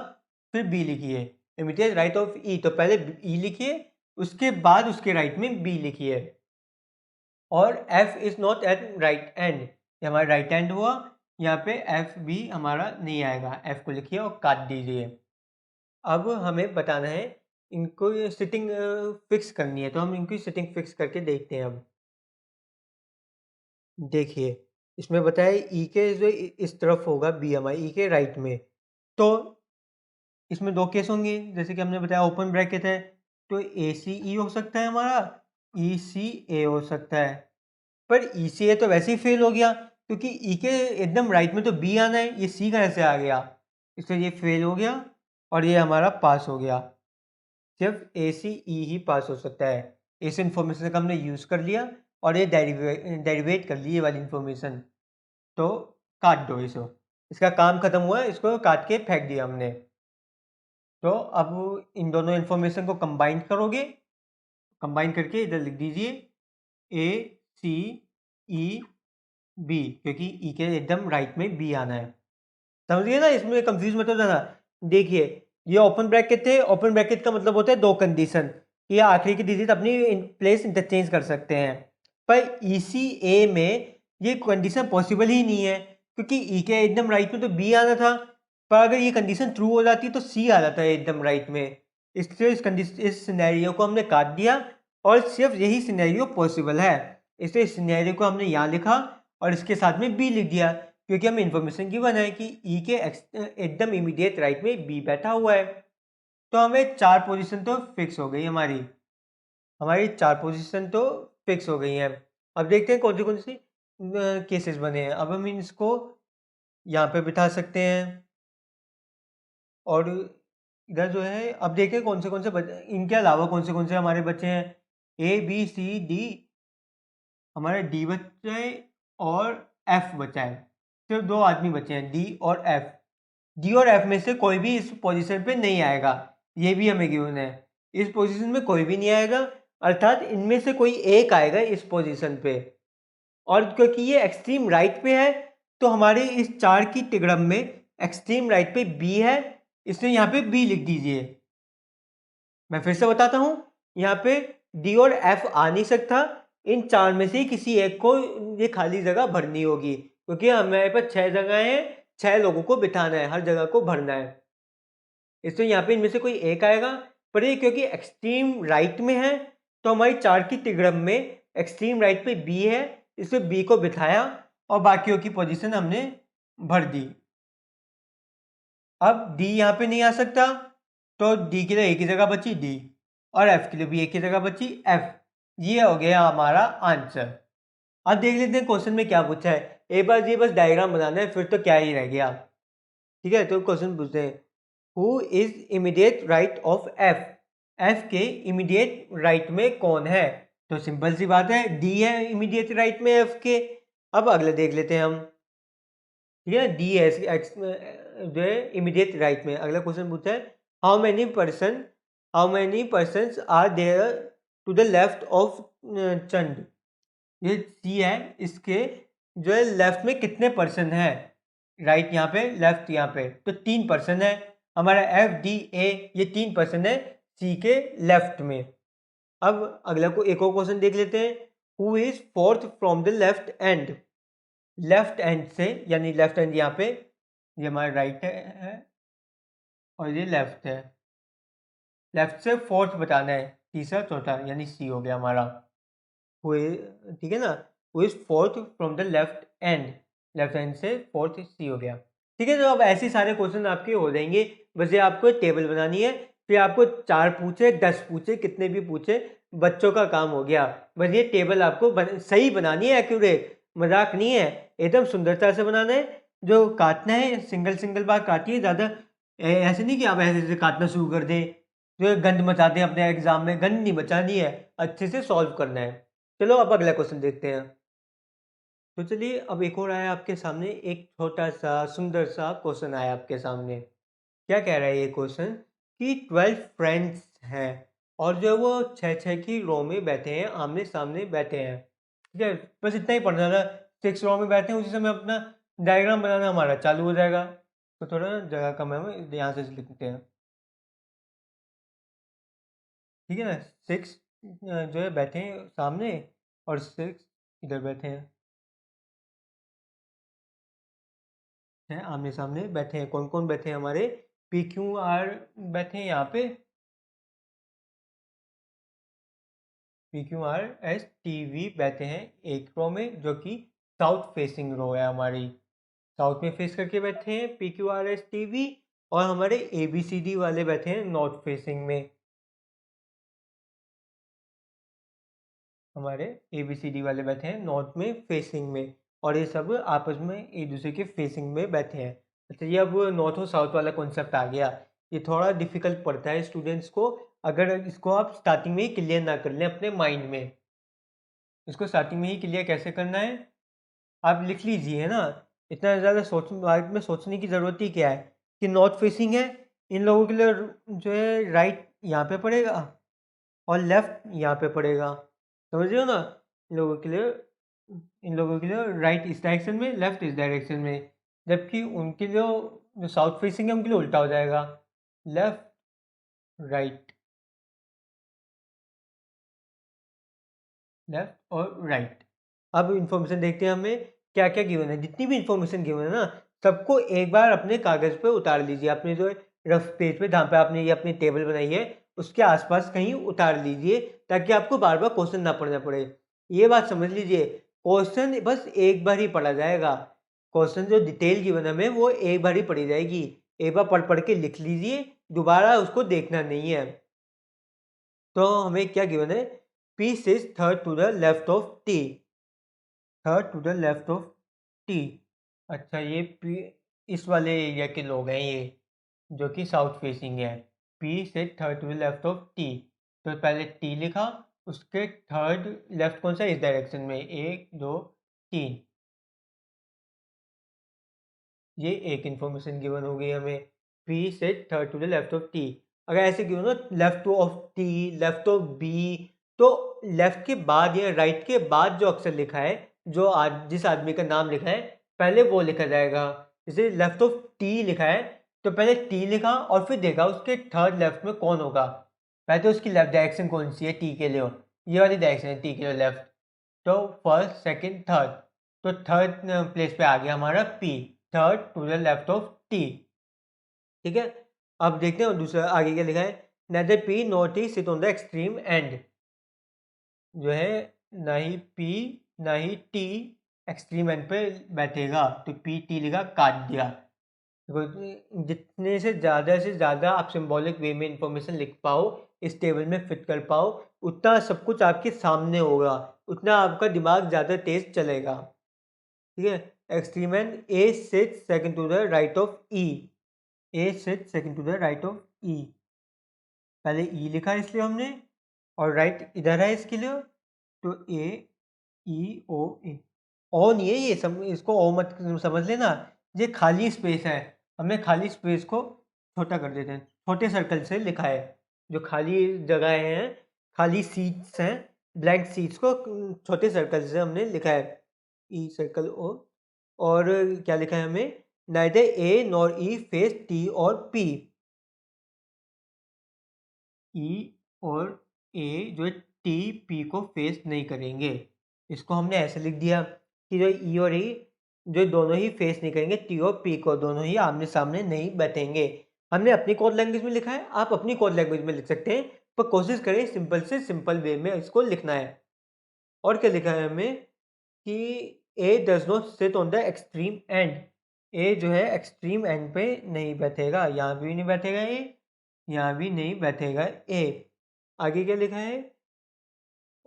फिर बी लिखिए। इमीडिएट राइट ऑफ ई, तो पहले ई लिखिए, उसके बाद उसके राइट में बी लिखिए। और F is not at right and, ये हमारा राइट हैंड हुआ, यहाँ पे एफ भी हमारा नहीं आएगा, एफ को लिखिए और काट दीजिए। अब हमें बताना है इनको सिटिंग फिक्स करनी है, तो हम इनकी सिटिंग फिक्स करके देखते हैं। अब देखिए, इसमें बताया ई के जो इस तरफ होगा बी हमारे ई के राइट में, तो इसमें दो केस होंगे, जैसे कि हमने बताया ओपन ब्रैकेट है, तो ए सी ई हो सकता है हमारा, ई सी ए हो सकता है। पर ई सी ए तो वैसे ही फेल हो गया, क्योंकि ई के एकदम राइट में तो बी आना है, ये सी कहाँ से आ गया, इसलिए ये फेल हो गया और ये हमारा पास हो गया। सिर्फ ए सी ई ही पास हो सकता है, इस इंफॉर्मेशन का हमने यूज़ कर लिया और ये डेरिवेट कर ली ये वाली इंफॉर्मेशन, तो काट दो इसको, इसका काम खत्म हुआ, इसको काट के फेंक दिया हमने। तो अब इन दोनों इन्फॉर्मेशन को कंबाइन करोगे, कंबाइन करके इधर लिख दीजिए ए सी ई बी, क्योंकि ई के एकदम राइट में बी आना है। समझिए ना, इसमें कंफ्यूज मत हो जाना। देखिए, ये ओपन ब्रैकेट थे, ओपन ब्रैकेट का मतलब होता है दो कंडीशन, ये आखिरी की डिजिट अपनी प्लेस इंटरचेंज कर सकते हैं, पर ई सी ए में ये कंडीशन पॉसिबल ही नहीं है, क्योंकि ई के एकदम राइट में तो बी आना था, पर अगर ये कंडीशन ट्रू हो जाती तो सी आ जाता है एकदम राइट में, इसलिए इस सिनेरियो को हमने काट दिया और सिर्फ यही सिनेरियो पॉसिबल है, इसलिए इस सिनेरियो को हमने यहाँ लिखा और इसके साथ में बी लिख दिया, क्योंकि हमें इन्फॉर्मेशन गिवन है कि ई के एकदम इमीडिएट राइट में बी बैठा हुआ है। तो हमें चार पोजीशन तो फिक्स हो गई, हमारी चार पोजीशन तो फिक्स हो गई हैं। अब देखते हैं कौन सी, केसेस बने हैं। अब हम इसको यहाँ पे बिठा सकते हैं और इधर जो है अब देखें कौन से बचे, इनके अलावा कौन से हमारे बचे हैं। ए बी सी डी, हमारे डी बचा है और एफ बचा है। सिर्फ दो आदमी बचे हैं, डी और एफ। डी और एफ में से कोई भी इस पोजीशन पे नहीं आएगा, ये भी हमें गिवन है। इस पोजीशन में कोई भी नहीं आएगा, अर्थात इनमें से कोई एक आएगा इस पोजीशन पे। और क्योंकि ये एक्सट्रीम राइट पे है तो हमारे इस चार की तिगड़म में एक्सट्रीम राइट पे बी है, इसलिए यहाँ पे बी लिख दीजिए। मैं फिर से बताता हूँ, यहाँ पे डी और एफ आ नहीं सकता, इन चार में से किसी एक को ये खाली जगह भरनी होगी, क्योंकि हमारे पास 6 जगह हैं, 6 लोगों को बिठाना है, हर जगह को भरना है। इसलिए यहाँ पे इनमें से कोई एक आएगा, पर ये क्योंकि एक्सट्रीम राइट में है तो हमारी चार की तिगड़म में एक्सट्रीम राइट पे बी है, इसलिए बी को बिठाया और बाकियों की पोजीशन हमने भर दी। अब डी यहाँ पे नहीं आ सकता तो डी के लिए एक ही जगह बची डी, और एफ के लिए भी एक ही जगह बची एफ। ये हो गया हमारा आंसर। अब देख लेते हैं क्वेश्चन में क्या पूछा है। एक बार ये बस डायग्राम बनाना है, फिर तो क्या ही रह गया। ठीक है, तो क्वेश्चन पूछते हैं, who is immediate right of F. F के इमीडिएट राइट में कौन है। तो सिंपल सी बात है, डी है इमीडिएट राइट में एफ के। अब अगले देख लेते हैं हम। ठीक है, डी है जो है इमीडिएट राइट में। अगला क्वेश्चन पूछा है, how many person are there to the left of चंड। ये सी है, इसके जो है लेफ्ट में कितने पर्सन है। राइट यहाँ पे, लेफ्ट यहाँ पे, तो 3 पर्सन है। हमारा एफ डी ए ये 3 पर्सन है सी के लेफ्ट में। अब अगला को एक और क्वेश्चन देख लेते हैं, who is fourth from the left and. Left and से, यानी लेफ्ट एंड यहाँ पे, ये हमारा राइट है और ये लेफ्ट है। लेफ्ट से फोर्थ बताना है, तीसरा चौथा, यानी सी हो गया हमारा। ठीक है ना, who is fourth from the left and, left hand से फोर्थ सी हो गया। ठीक है, तो अब ऐसे सारे क्वेश्चन आपके हो जाएंगे। बस ये आपको एक टेबल बनानी है, फिर आपको 4 पूछे 10 पूछे कितने भी पूछे, बच्चों का काम हो गया। बस ये टेबल आपको सही बनानी है, एक्यूरेट, मजाक नहीं है, एकदम सुंदरता से बनाना है। जो काटना है सिंगल सिंगल बार काटिए, ज़्यादा ऐसे नहीं कि आप ऐसे ऐसे काटना शुरू कर दें, जो गंद मचाते हैं अपने एग्जाम में। गंद नहीं बचानी है, अच्छे से सॉल्व करना है। चलो अब अगला क्वेश्चन देखते हैं। तो चलिए अब एक और आया आपके सामने, एक छोटा सा सुंदर सा क्वेश्चन आया आपके सामने। क्या कह रहा है ये क्वेश्चन कि 12 फ्रेंड्स हैं और जो वो 6 की रो में बैठे हैं, आमने सामने बैठे हैं। ठीक है, बस इतना ही पढ़ना था। 6 रो में बैठे हैं, उसी समय अपना डायग्राम बनाना हमारा चालू हो जाएगा। तो थोड़ा जगह कम है, हम यहाँ से लिखते हैं। ठीक है ना, 6 जो है बैठे हैं सामने और 6 इधर बैठे हैं आमने सामने बैठे हैं। कौन कौन बैठे हैं हमारे, पी क्यू आर बैठे हैं यहाँ पे, P Q R S T V बैठे हैं एक रो में, जो कि साउथ फेसिंग रो है हमारी। साउथ में फेस करके बैठे हैं P Q R S T V, और हमारे ए बी सी डी वाले बैठे हैं नॉर्थ फेसिंग में। हमारे ए बी सी डी वाले बैठे हैं नॉर्थ में फेसिंग में, और ये सब आपस में एक दूसरे के फेसिंग में बैठे हैं। अच्छा, ये अब नॉर्थ और साउथ वाला कॉन्सेप्ट आ गया। ये थोड़ा डिफिकल्ट पड़ता है स्टूडेंट्स को, अगर इसको आप स्टार्टिंग में ही क्लियर ना कर लें अपने माइंड में। इसको स्टार्टिंग में ही क्लियर कैसे करना है, आप लिख लीजिए ना। इतना ज़्यादा बाद में सोचने की ज़रूरत ही क्या है कि नॉर्थ फेसिंग है, इन लोगों के लिए जो है राइट यहाँ पे पड़ेगा और लेफ्ट यहाँ पे पड़ेगा। समझ रहे हो ना, इन लोगों के लिए राइट इस डायरेक्शन में, लेफ्ट इस डायरेक्शन में, जबकि उनके लिए जो साउथ फेसिंग है उनके लिए उल्टा हो जाएगा, लेफ्ट राइट, लेफ्ट और राइट। अब इन्फॉर्मेशन देखते हैं हमें क्या क्या गिवन है। जितनी भी इन्फॉर्मेशन गिवन है ना, सबको एक बार अपने कागज़ पे उतार लीजिए, अपने जो रफ पेज पे जहाँ पे आपने ये अपनी टेबल बनाई है उसके आसपास कहीं उतार लीजिए, ताकि आपको बार बार क्वेश्चन ना पढ़ना पड़े। ये बात समझ लीजिए, क्वेश्चन बस एक बार ही पढ़ा जाएगा। क्वेश्चन जो डिटेल गिवन है हमें वो एक बार ही पढ़ी जाएगी। एक बार पढ़ पढ़ के लिख लीजिए, दोबारा उसको देखना नहीं है। तो हमें क्या गिवन है, पी सिज third to the left of T. Third to the left of T. अच्छा, ये पी इस वाले एरिया के लोग हैं ये, जो कि साउथ फेसिंग है। पी से third to the left of T, तो पहले टी लिखा, उसके थर्ड लेफ्ट कौन सा, इस डायरेक्शन में, 1 2 3। ये एक इन्फॉर्मेशन गिवन हो गई हमें, पी से third to the left of T. अगर ऐसे गिवन हो left of T, left of B, तो लेफ्ट के बाद या राइट के बाद जो अक्षर लिखा है, जो जिस आदमी का नाम लिखा है, पहले वो लिखा जाएगा। जैसे लेफ्ट ऑफ टी लिखा है, तो पहले टी लिखा और फिर देखा उसके थर्ड लेफ्ट में कौन होगा। पहले तो उसकी लेफ्ट डायरेक्शन कौन सी है टी के लिए, ये वाली डायरेक्शन है टी के लिए लेफ्ट, तो फर्स्ट सेकंड थर्ड, तो थर्ड प्लेस पे आ गया हमारा P, third to the left of T. ठीक है, अब देखते हैं दूसरा आगे क्या लिखा है। Neither P nor T sit on the extreme end, जो है ना ही पी ना ही टी एक्सट्रीम एंड पे बैठेगा, तो पी टी लिखा, काट दिया। देखो, जितने से ज़्यादा आप सिंबॉलिक वे में इंफॉर्मेशन लिख पाओ, इस टेबल में फिट कर पाओ, उतना सब कुछ आपके सामने होगा, उतना आपका दिमाग ज़्यादा तेज चलेगा। ठीक है, extreme end A sit second to the right of E, A sit second to the right of E. पहले ई लिखा है इसलिए हमने, और राइट इधर है इसके लिए, तो ए ई ओ ए। ओ नहीं है ये, इसको ओ मत समझ लेना, ये खाली स्पेस है। हमने खाली स्पेस को छोटा कर देते हैं, छोटे सर्कल से लिखा है। जो खाली जगह हैं, खाली सीट्स हैं, ब्लैंक सीट्स को छोटे सर्कल से हमने लिखा है, ई सर्कल ओ। और क्या लिखा है हमें, नाइदर ए नॉर ई फेस टी और पी। ई और ए जो है टी पी को फेस नहीं करेंगे। इसको हमने ऐसे लिख दिया कि जो ई और ई जो दोनों ही फेस नहीं करेंगे, टी और पी को, दोनों ही आमने सामने नहीं बैठेंगे। हमने अपनी कोड लैंग्वेज में लिखा है, आप अपनी कोड लैंग्वेज में लिख सकते हैं, पर कोशिश करें सिंपल से सिंपल वे में इसको लिखना है। और क्या लिखा है हमें कि A does not sit on the extreme end, A जो है एक्सट्रीम एंड पे नहीं बैठेगा, यहाँ भी नहीं बैठेगा ए, यहाँ भी नहीं बैठेगा ए। आगे क्या लिखा है,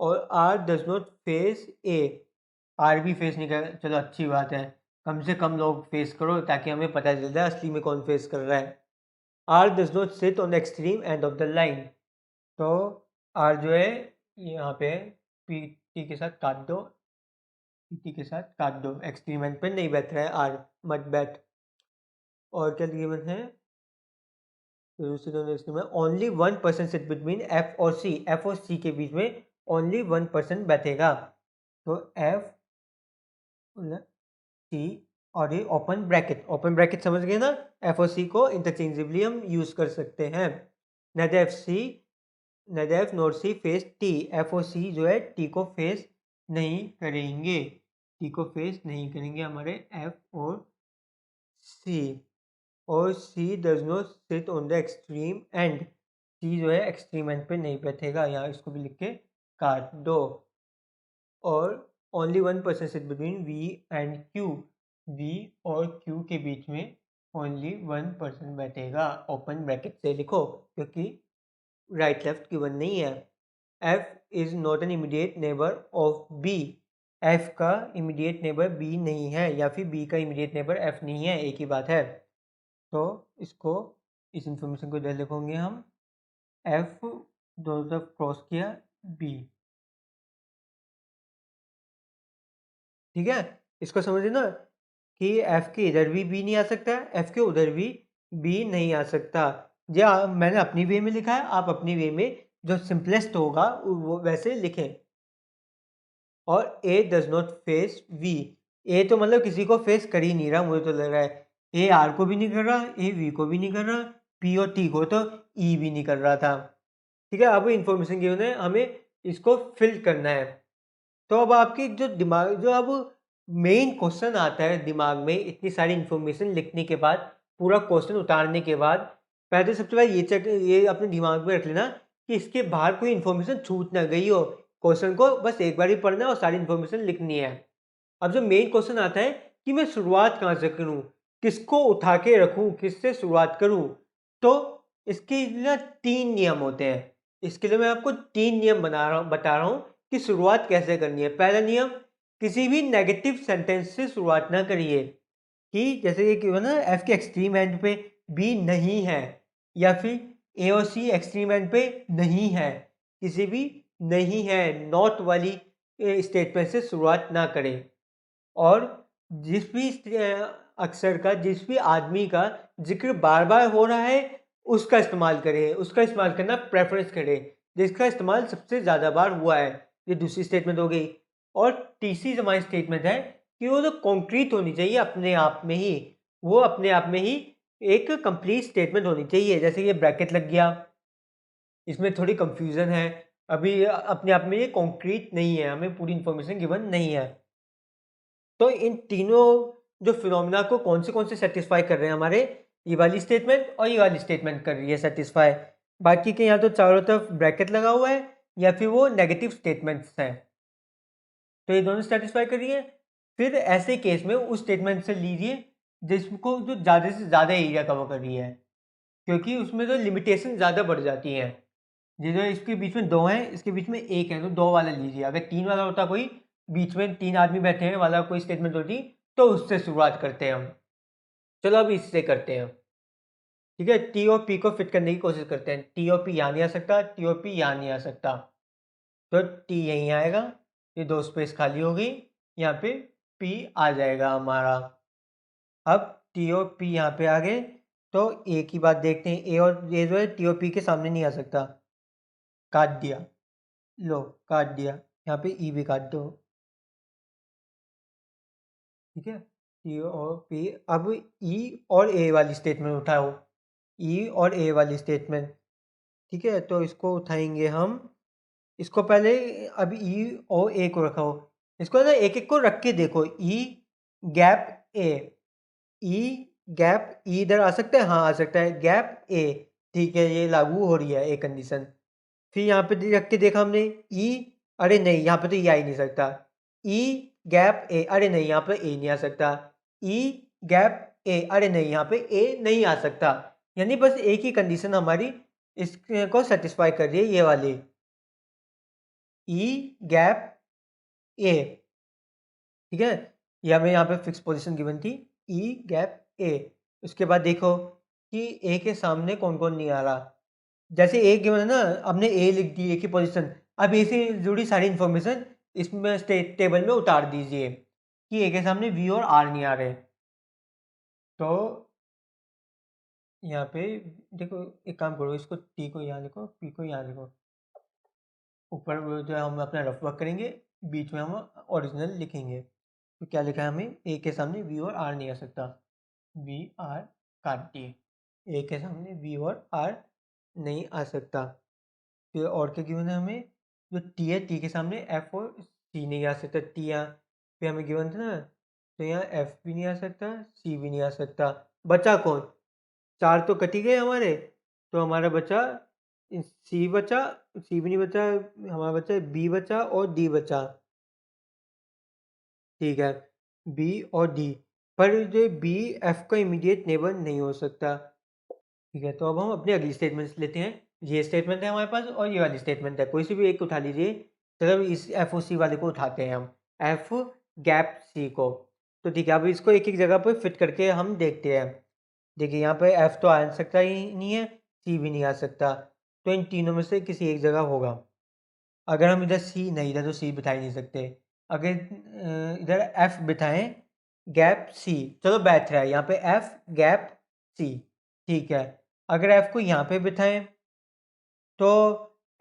और R does not face A, R भी फेस नहीं कर, चलो अच्छी बात है, कम से कम लोग फेस करो ताकि हमें पता चल जाए असली में कौन फेस कर रहा है। R does not sit on the extreme end of the line, तो आर जो है यहाँ पे पी टी के साथ काट दो, पी टी के साथ काट दो, एक्सट्रीम एंड पे नहीं बैठ रहा है आर, मत बैठ। और क्या गिवन है, ओनली 1% सिट बिटवीन एफ और सी, एफ और सी के बीच में ओनली 1% बैठेगा, तो एफ सी, और ये ओपन ब्रैकेट, ओपन ब्रैकेट समझ गए ना, एफ और सी को इंटरचेंजेबली हम यूज कर सकते हैं। Neither F C, neither F nor C face T, F और सी जो है टी को फेस नहीं करेंगे, टी को फेस नहीं करेंगे हमारे एफ और सी। और C does not sit on the extreme end, C जो है एक्सट्रीम एंड पे नहीं बैठेगा, यहाँ इसको भी लिख के काट दो। और only 1% sit between V and Q, V और क्यू के बीच में ओनली 1% बैठेगा, ओपन ब्रैकेट से लिखो, क्योंकि राइट लेफ्ट गिवन नहीं है। F is not an immediate neighbour of B, F का इमीडिएट नेबर बी नहीं है, या फिर बी का इमीडिएट नेबर एफ नहीं है, एक ही बात है। तो इसको, इस इंफॉर्मेशन को इधर लिखोगे हम, एफ दोनों तरफ क्रॉस किया बी। ठीक है, इसको समझे ना कि एफ के इधर भी बी नहीं आ सकता, एफ के उधर भी बी नहीं आ सकता। या मैंने अपनी वे में लिखा है, आप अपनी वे में जो सिंपलेस्ट होगा वो वैसे लिखें। और ए डज नॉट फेस वी, ए तो मतलब किसी को फेस कर ही नहीं रहा, मुझे तो लग रहा है ए आर को भी नहीं कर रहा, ए वी को भी नहीं कर रहा, पी और टी को तो ई भी नहीं कर रहा था। ठीक है, अब इन्फॉर्मेशन गिवन है, हमें इसको फिल करना है। तो अब आपकी जो दिमाग, जो अब मेन क्वेश्चन आता है दिमाग में, इतनी सारी इन्फॉर्मेशन लिखने के बाद, पूरा क्वेश्चन उतारने के बाद, पहले तो सबसे पहले ये चेक, ये अपने दिमाग में रख लेना कि इसके बाहर कोई इन्फॉर्मेशन छूट ना गई हो। क्वेश्चन को बस एक बार ही पढ़ना है और सारी इन्फॉर्मेशन लिखनी है। अब जो मेन क्वेश्चन आता है कि मैं शुरुआत कहाँ से करूँ, किसको उठा के रखूँ, किससे शुरुआत करूँ, तो इसके लिए 3 नियम होते हैं। इसके लिए मैं आपको 3 नियम बता रहा हूँ कि शुरुआत कैसे करनी है। पहला नियम किसी भी नेगेटिव सेंटेंस से शुरुआत ना करिए, कि जैसे ये कि ना एफ के एक्सट्रीम एंड पे बी नहीं है, या फिर ए और सी एक्सट्रीम एंड पे नहीं है, किसी भी नहीं है नॉट वाली स्टेटमेंट से शुरुआत ना करें। और जिस भी अक्षर का, जिस भी आदमी का जिक्र बार बार हो रहा है, उसका इस्तेमाल करें, उसका इस्तेमाल करना प्रेफरेंस करें, जिसका इस्तेमाल सबसे ज़्यादा बार हुआ है। ये दूसरी स्टेटमेंट हो गई। और तीसरी हमारी स्टेटमेंट है कि वो तो कॉन्क्रीट होनी चाहिए अपने आप में ही, वो अपने आप में ही एक कंप्लीट स्टेटमेंट होनी चाहिए। जैसे ये ब्रैकेट लग गया, इसमें थोड़ी कंफ्यूजन है, अभी अपने आप में ये कॉन्क्रीट नहीं है, हमें पूरी इंफॉर्मेशन गिवन नहीं है। तो इन तीनों जो फिनोमिना को कौन से सेटिस्फाई कर रहे हैं हमारे, ये वाली स्टेटमेंट और ये वाली स्टेटमेंट कर रही है सेटिस्फाई। बाकी के यहाँ तो चारों तरफ ब्रैकेट लगा हुआ है, या फिर वो नेगेटिव स्टेटमेंट्स हैं, तो ये दोनों सेटिस्फाई कर रही है। फिर ऐसे केस में उस स्टेटमेंट से लीजिए जिसको जो ज़्यादा से ज़्यादा एरिया कवर कर रही है, क्योंकि उसमें तो लिमिटेशन ज़्यादा बढ़ जाती हैं। जिधर इसके बीच में दो हैं, इसके बीच में एक है, तो दो वाला लीजिए। अगर तीन वाला होता, कोई बीच में तीन आदमी बैठे हैं वाला कोई स्टेटमेंट होती, तो उससे शुरुआत करते हैं हम। चलो अब इससे करते हैं। ठीक है, टी और पी को फिट करने की कोशिश करते हैं। टी और पी यहाँ नहीं आ सकता, टी और पी यहाँ नहीं आ सकता, तो टी यहीं आएगा, ये दो स्पेस खाली हो गई, यहाँ पे पी आ जाएगा हमारा। अब टी और पी यहाँ पे आ गए, तो ए की बात देखते हैं। ए और ये जो है टी और पी के सामने नहीं आ सकता, काट दिया, लो काट दिया, यहाँ पे ई भी काट दो। ठीक है, ई और पी। अब ई और ए वाली स्टेटमेंट उठाओ, ई और ए वाली स्टेटमेंट। ठीक है, तो इसको उठाएंगे हम। इसको पहले, अब ई और ए को रखो, इसको ना एक एक को रख के देखो। ई गैप ए, ई गैप ई इधर आ सकता है, हाँ आ सकता है, गैप ए। ठीक है, ये लागू हो रही है एक कंडीशन। फिर यहाँ पे रख के देखा हमने, ई, अरे नहीं यहाँ पे तो ई आ ही नहीं सकता। ई गैप ए, अरे नहीं यहाँ पे ए नहीं आ सकता। ई गैप ए, अरे नहीं यहाँ पे ए नहीं आ सकता। यानी बस एक ही कंडीशन हमारी इसको सेटिस्फाई कर रही है, ये वाली, ई गैप ए। ठीक है, ये हमें यहाँ पे फिक्स पोजीशन गिवन थी, ई गैप ए। उसके बाद देखो कि ए के सामने कौन कौन नहीं आ रहा। जैसे ए गिवन है ना, हमने ए लिख दी, ए की पोजीशन। अब ए से जुड़ी सारी इन्फॉर्मेशन इसमें स्टेट टेबल में उतार दीजिए कि ए के सामने वी और आर नहीं आ रहे। तो यहाँ पे देखो, एक काम करो, इसको टी को यहाँ लिखो, पी को यहाँ लिखो। ऊपर वो जो है हम अपना रफ वर्क करेंगे, बीच में हम ओरिजिनल लिखेंगे। तो क्या लिखा है हमें, ए के सामने वी और आर नहीं आ सकता, वी आर काट दिए, ए के सामने वी और आर नहीं आ सकता। फिर और क्या गिवन है हमें, जो टी है, टी के सामने एफ और सी नहीं आ सकता, टी यहाँ पे हमें गिवन था ना, तो यहाँ एफ भी नहीं आ सकता, सी भी नहीं आ सकता। बचा कौन, चार तो कट ही गए हमारे, तो हमारा बचा सी बचा, सी भी नहीं बचा, हमारा बचा बी बचा और डी बचा। ठीक है, बी और डी, पर जो बी एफ का इमीडिएट नेबर नहीं हो सकता। ठीक है, तो अब हम अपनी अगली स्टेटमेंट्स लेते हैं। ये स्टेटमेंट है हमारे पास और ये वाली स्टेटमेंट है, कोई सी भी एक उठा लीजिए। चलो इस एफ ओ सी वाले को उठाते हैं हम, एफ गैप सी को। तो ठीक है, अब इसको एक एक जगह पर फिट करके हम देखते हैं। देखिए यहाँ पे एफ तो आ सकता ही नहीं है, सी भी नहीं आ सकता, तो इन तीनों में से किसी एक जगह होगा। अगर हम इधर सी नहीं, इधर तो सी बिठा ही नहीं सकते। अगर इधर एफ बिठाएं गैप सी, चलो बैठ रहा है यहाँ पे एफ गैप सी। ठीक है, अगर एफ को यहाँ पे बिठाएं तो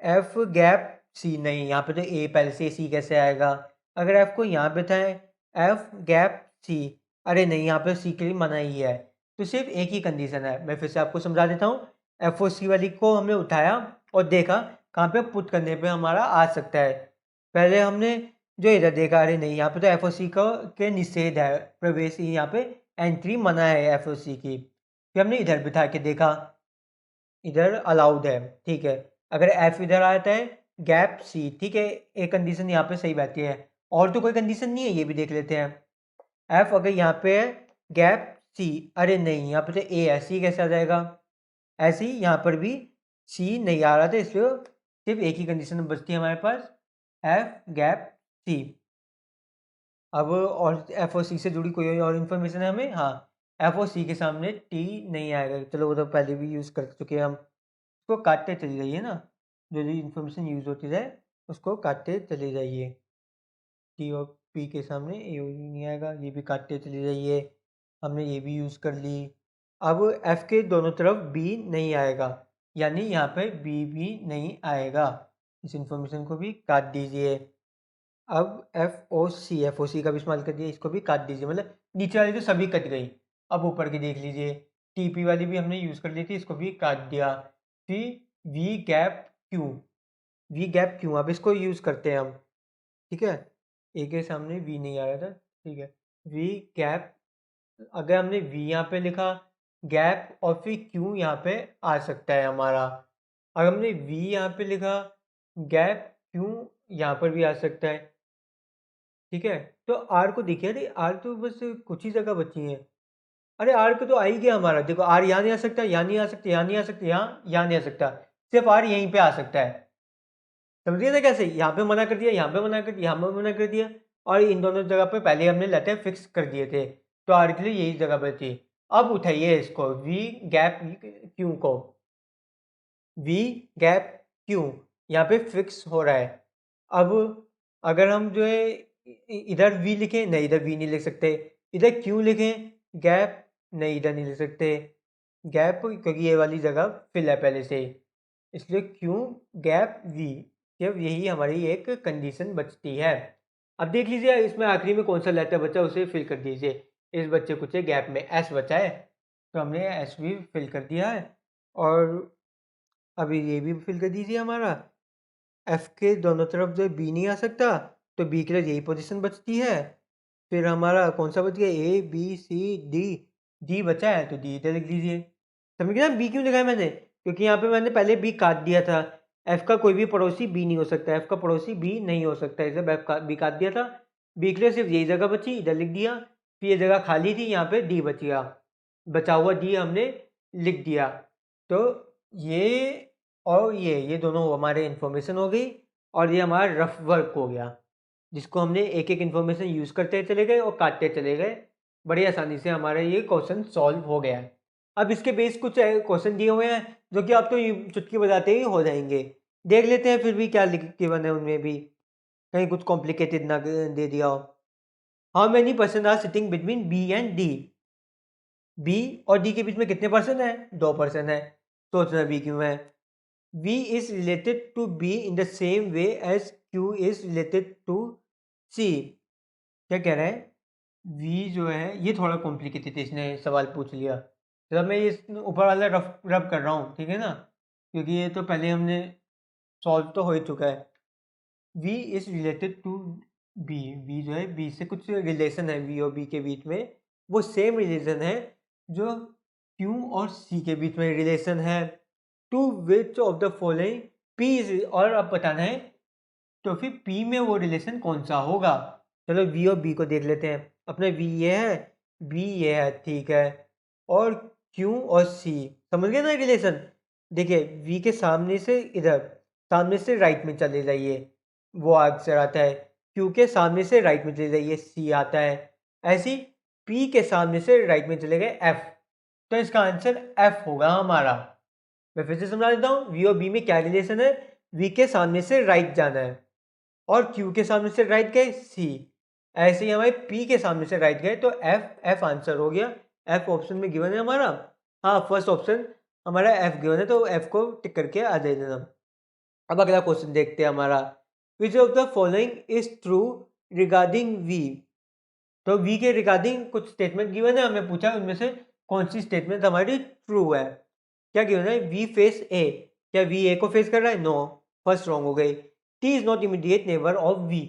एफ गैप सी, नहीं यहाँ पे तो ए पहले से, सी कैसे आएगा। अगर एफ को यहाँ बिठाएं एफ गैप सी, अरे नहीं यहाँ पे सी के लिए मना ही है। तो सिर्फ एक ही कंडीशन है, मैं फिर से आपको समझा देता हूँ। एफ ओ सी वाली को हमने उठाया और देखा कहाँ पे पुट करने पे हमारा आ सकता है। पहले हमने जो इधर देखा, अरे नहीं यहाँ पे तो एफ ओ सी का के निषेध है, प्रवेश ही यहाँ पे एंट्री मना है एफ ओ सी की। फिर हमने इधर बिठा के देखा, इधर अलाउड है। ठीक है, अगर एफ इधर आता है गैप सी, ठीक है, एक कंडीशन यहाँ पे सही बैठी है, और तो कोई कंडीशन नहीं है, ये भी देख लेते हैं। एफ अगर यहाँ पे है गैप सी, अरे नहीं यहाँ पे तो ए है, सी कैसे आ जाएगा। ऐसे ही यहाँ पर भी सी नहीं आ रहा था, इसलिए सिर्फ एक ही कंडीशन बचती है हमारे पास, एफ गैप सी। अब और एफ और सी से जुड़ी कोई और इन्फॉर्मेशन है हमें, हाँ एफ और सी के सामने टी नहीं आएगा, चलो वो तो पहले भी यूज़ कर चुके हैं हम, उसको काटते चले जाइए ना, जो भी इन्फॉर्मेशन यूज़ होती जाए उसको काटते चले जाइए। टी और पी के सामने ए नहीं आएगा, ये भी काटते चले जाइए, हमने ये भी यूज़ कर ली। अब एफ के दोनों तरफ बी नहीं आएगा, यानी यहाँ पे बी भी नहीं आएगा, इस इन्फॉर्मेशन को भी काट दीजिए। अब एफ ओ सी का भी इस्तेमाल कर दिया, इसको भी काट दीजिए, मतलब नीचे वाली तो सभी कट गई। अब ऊपर की देख लीजिए, टी पी वाली भी हमने यूज़ कर ली थी, इसको भी काट दिया। फिर V gap Q, V gap Q अब इसको यूज़ करते हैं हम, ठीक है। ए के सामने वी नहीं आ रहा था, ठीक है। वी गैप, अगर हमने वी यहाँ पे लिखा गैप और फिर क्यू यहाँ पे आ सकता है हमारा। अगर हमने वी यहाँ पे लिखा गैप क्यू यहाँ पर भी आ सकता है, ठीक है। तो आर को देखिए, अरे आर तो बस कुछ ही जगह बची है, अरे आर को तो आ ही गया हमारा, देखो आर यहाँ नहीं आ सकता, यहाँ नहीं आ सकता, यहाँ नहीं आ सकता, यहाँ नहीं आ सकता, सिर्फ आर यहीं पे आ सकता है। समझिए ना कैसे, यहाँ पे मना कर दिया, यहाँ पे मना कर दिया, यहाँ पे मना कर दिया, और इन दोनों जगह पे पहले हमने लेटर फिक्स कर दिए थे, तो आर के लिए यही जगह बची। अब उठाइए इसको वी गैप क्यू को, वी गैप क्यू यहाँ पे फिक्स हो रहा है। अब अगर हम जो है इधर वी लिखें, नहीं इधर वी नहीं लिख सकते, इधर क्यू लिखें गैप, नहीं इधर नहीं लिख सकते गैप, क्योंकि ये वाली जगह फिल है पहले से, इसलिए क्यू गैप वी, जब यही हमारी एक कंडीशन बचती है। अब देख लीजिए इसमें आखिरी में कौन सा लेटर बचा उसे फिल कर दीजिए। इस बच्चे कुछ गैप में एस बचा है, तो हमने एस भी फिल कर दिया है, और अभी ये भी फिल कर दीजिए हमारा। एफ के दोनों तरफ जो बी नहीं आ सकता, तो बी के लिए यही पोजीशन बचती है। फिर हमारा कौन सा बच गया, A B C D, D बचा है तो डी इधर लिख लीजिए। समझ गए ना बी क्यों लिखा है मैंने, क्योंकि यहाँ पे मैंने पहले बी काट दिया था। एफ का कोई भी पड़ोसी बी नहीं हो सकता, एफ का पड़ोसी बी नहीं हो सकता, इसे बी काट दिया था। बी के लिए सिर्फ यही जगह बची, इधर लिख दिया। फिर ये जगह खाली थी, यहाँ पे डी बच गया, बचा हुआ डी हमने लिख दिया। तो ये और ये दोनों हमारे इन्फॉर्मेशन हो गई, और ये हमारा रफ वर्क हो गया, जिसको हमने एक एक इन्फॉर्मेशन यूज़ करते चले गए और काटते चले गए। बड़ी आसानी से हमारा ये क्वेश्चन सॉल्व हो गया है। अब इसके बेस कुछ क्वेश्चन दिए हुए हैं जो कि आप तो चुटकी बजाते ही हो जाएंगे। देख लेते हैं फिर भी क्या लिख के बने उनमें भी, कहीं कुछ कॉम्प्लिकेटेड ना दे दिया हो। How many person are sitting between B and D, B और डी के बीच में कितने पर्सन है, 2 पर्सन है, सोचना बी क्यों है। V is related to B in the same way as Q is related to C। क्या कह रहा है, V जो है ये थोड़ा कॉम्प्लिकेटेड है, इसने सवाल पूछ लिया, जब मैं ये ऊपर वाला रफ रब कर रहा हूँ, ठीक है ना, क्योंकि ये तो पहले हमने सॉल्व तो हो ही चुका है। V is related to B, V जो है B से कुछ रिलेशन है, V और B के बीच में वो सेम रिलेशन है जो Q और C के बीच में रिलेशन है। To which of the following P is, और अब बताना है तो फिर P में वो रिलेशन कौन सा होगा। चलो V और B को देख लेते हैं, अपने V ये है, B ये है, ठीक है, और Q और C, समझ गए ना रिलेशन। देखिए V के सामने से इधर, सामने से राइट में चले जाइए, वो आंसर आता है। Q के सामने से राइट में चले जाइए, C आता है। ऐसी P के सामने से राइट में चले गए F, तो इसका आंसर F होगा हमारा। मैं फिर से समझा देता हूँ, वी और बी में क्या रिलेशन है, वी के सामने से राइट जाना है, और क्यू के सामने से राइट गए सी, ऐसे ही हमारे पी के सामने से राइट गए तो एफ, एफ आंसर हो गया। एफ ऑप्शन में गिवन है हमारा, हाँ फर्स्ट ऑप्शन हमारा एफ गिवन है, तो एफ को टिक करके आ जाएगा। अब अगला क्वेश्चन देखते हैं हमारा, which of the following is true regarding V. तो वी के रिगार्डिंग कुछ स्टेटमेंट गिवन है, हमें पूछा उनमें से कौन सी स्टेटमेंट हमारी ट्रू है। क्या गिवन है, वी फेस ए, क्या वी ए को फेस कर रहा है, नो, फर्स्ट रॉन्ग हो गई। T is not immediate neighbour of V,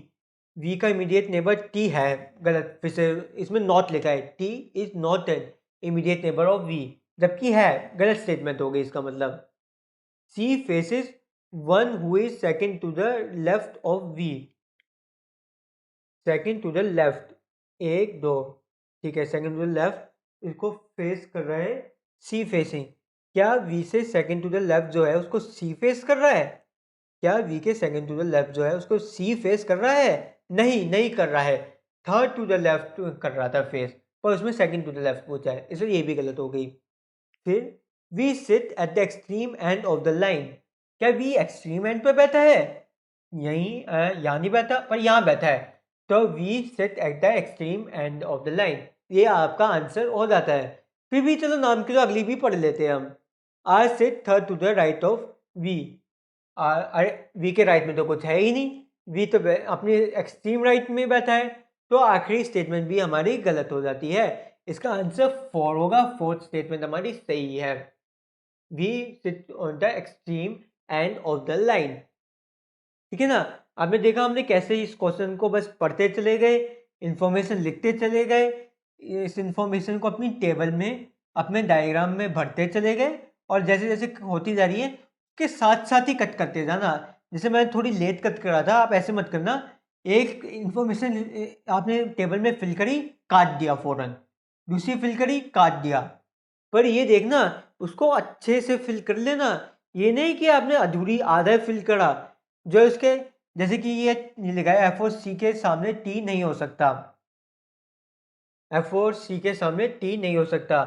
V का इमीडिएट नेबर टी है, गलत, फिर से इसमें नॉट लिखा है, T is not an immediate neighbour of V, जबकि है, गलत स्टेटमेंट हो गई इसका मतलब। C faces one who is second to the left of V, second to the left, एक दो, ठीक है, सेकंड टू द लेफ्ट इसको फेस कर रहा है, सी फेसिंग। क्या वी से सेकंड टू द लेफ्ट जो है उसको सी फेस कर रहा है, क्या वी के सेकंड टू द लेफ्ट जो है उसको सी फेस कर रहा है, नहीं नहीं कर रहा है। थर्ड टू द लेफ्ट कर रहा था फेस, पर उसमें सेकंड टू द लेफ्ट पूछा है, इसलिए ये भी गलत हो गई। फिर V sit at the extreme end of the line, क्या वी एक्सट्रीम एंड पे बैठा है? यहीं यहाँ नहीं बैठा, पर यहाँ बैठा है, तो V sit at the extreme end of the line, ये आपका आंसर हो जाता है। फिर भी चलो नाम की तो अगली भी पढ़ लेते हैं हम। I sit third to the right of V. अरे वी के राइट में तो कुछ है ही नहीं, वी तो अपनी एक्सट्रीम राइट में बैठा है, तो आखिरी स्टेटमेंट भी हमारी गलत हो जाती है। इसका आंसर 4 होगा, फोर्थ स्टेटमेंट हमारी सही है। V sit on the extreme end of the line. ठीक है ना। आपने देखा हमने कैसे इस क्वेश्चन को बस पढ़ते चले गए, इंफॉर्मेशन लिखते चले गए, इस इंफॉर्मेशन को अपनी टेबल में अपने डायग्राम में भरते चले गए, और जैसे जैसे होती जा रही है के साथ साथ ही कट करते जाना। जैसे मैं थोड़ी लेट कट कर रहा था, आप ऐसे मत करना। एक इंफॉर्मेशन आपने टेबल में फिल करी, काट दिया फौरन, दूसरी फिल करी, काट दिया। पर ये देखना उसको अच्छे से फिल कर लेना, ये नहीं कि आपने अधूरी आधा फिल करा। जो इसके जैसे कि ये लिखा है एफ और सी के सामने टी नहीं हो सकता, एफ और सी के सामने टी नहीं हो सकता।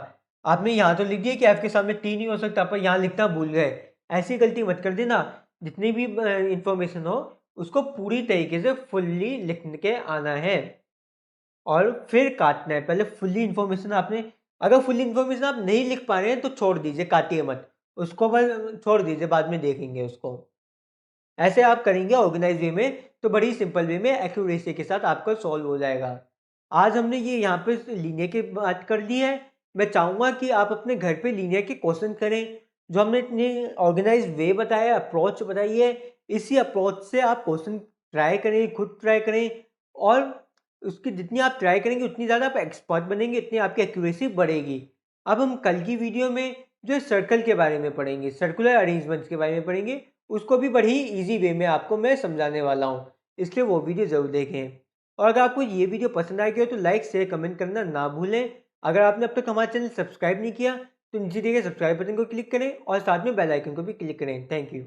आपने यहाँ तो लिख दिया कि एफ के सामने टी नहीं हो सकता, पर यहाँ लिखना भूल गए। ऐसी गलती मत कर देना। जितनी भी इंफॉर्मेशन हो उसको पूरी तरीके से फुल्ली लिख के आना है और फिर काटना है। पहले फुल्ली इंफॉर्मेशन आपने, अगर फुल्ली इंफॉर्मेशन आप नहीं लिख पा रहे हैं तो छोड़ दीजिए, काटिए मत उसको, बस छोड़ दीजिए, बाद में देखेंगे उसको। ऐसे आप करेंगे ऑर्गेनाइज वे में तो बड़ी सिंपल वे में एक्यूरेसी के साथ आपका सॉल्व हो जाएगा। आज हमने ये यहाँ पे लीनियर की बात कर ली है। मैं चाहूँगा कि आप अपने घर पे लीनियर के क्वेश्चन करें। जो हमने इतने ऑर्गेनाइज वे बताया, अप्रोच बताई है, इसी अप्रोच से आप क्वेश्चन ट्राई करें, खुद ट्राई करें, और उसकी जितनी आप ट्राई करेंगे उतनी ज़्यादा आप एक्सपर्ट बनेंगे, इतनी आपकी एक्यूरेसी बढ़ेगी। अब हम कल की वीडियो में जो सर्कल के बारे में पढ़ेंगे, सर्कुलर अरेंजमेंट्स के बारे में पढ़ेंगे, उसको भी बड़ी ईजी वे में आपको मैं समझाने वाला हूँ, इसलिए वो वीडियो ज़रूर देखें। और अगर आपको ये वीडियो पसंद आई हो तो लाइक शेयर कमेंट करना ना भूलें। अगर आपने अब तक हमारा चैनल सब्सक्राइब नहीं किया तो नीचे दिए गए सब्सक्राइब बटन को क्लिक करें और साथ में बेल आइकन को भी क्लिक करें। Thank you.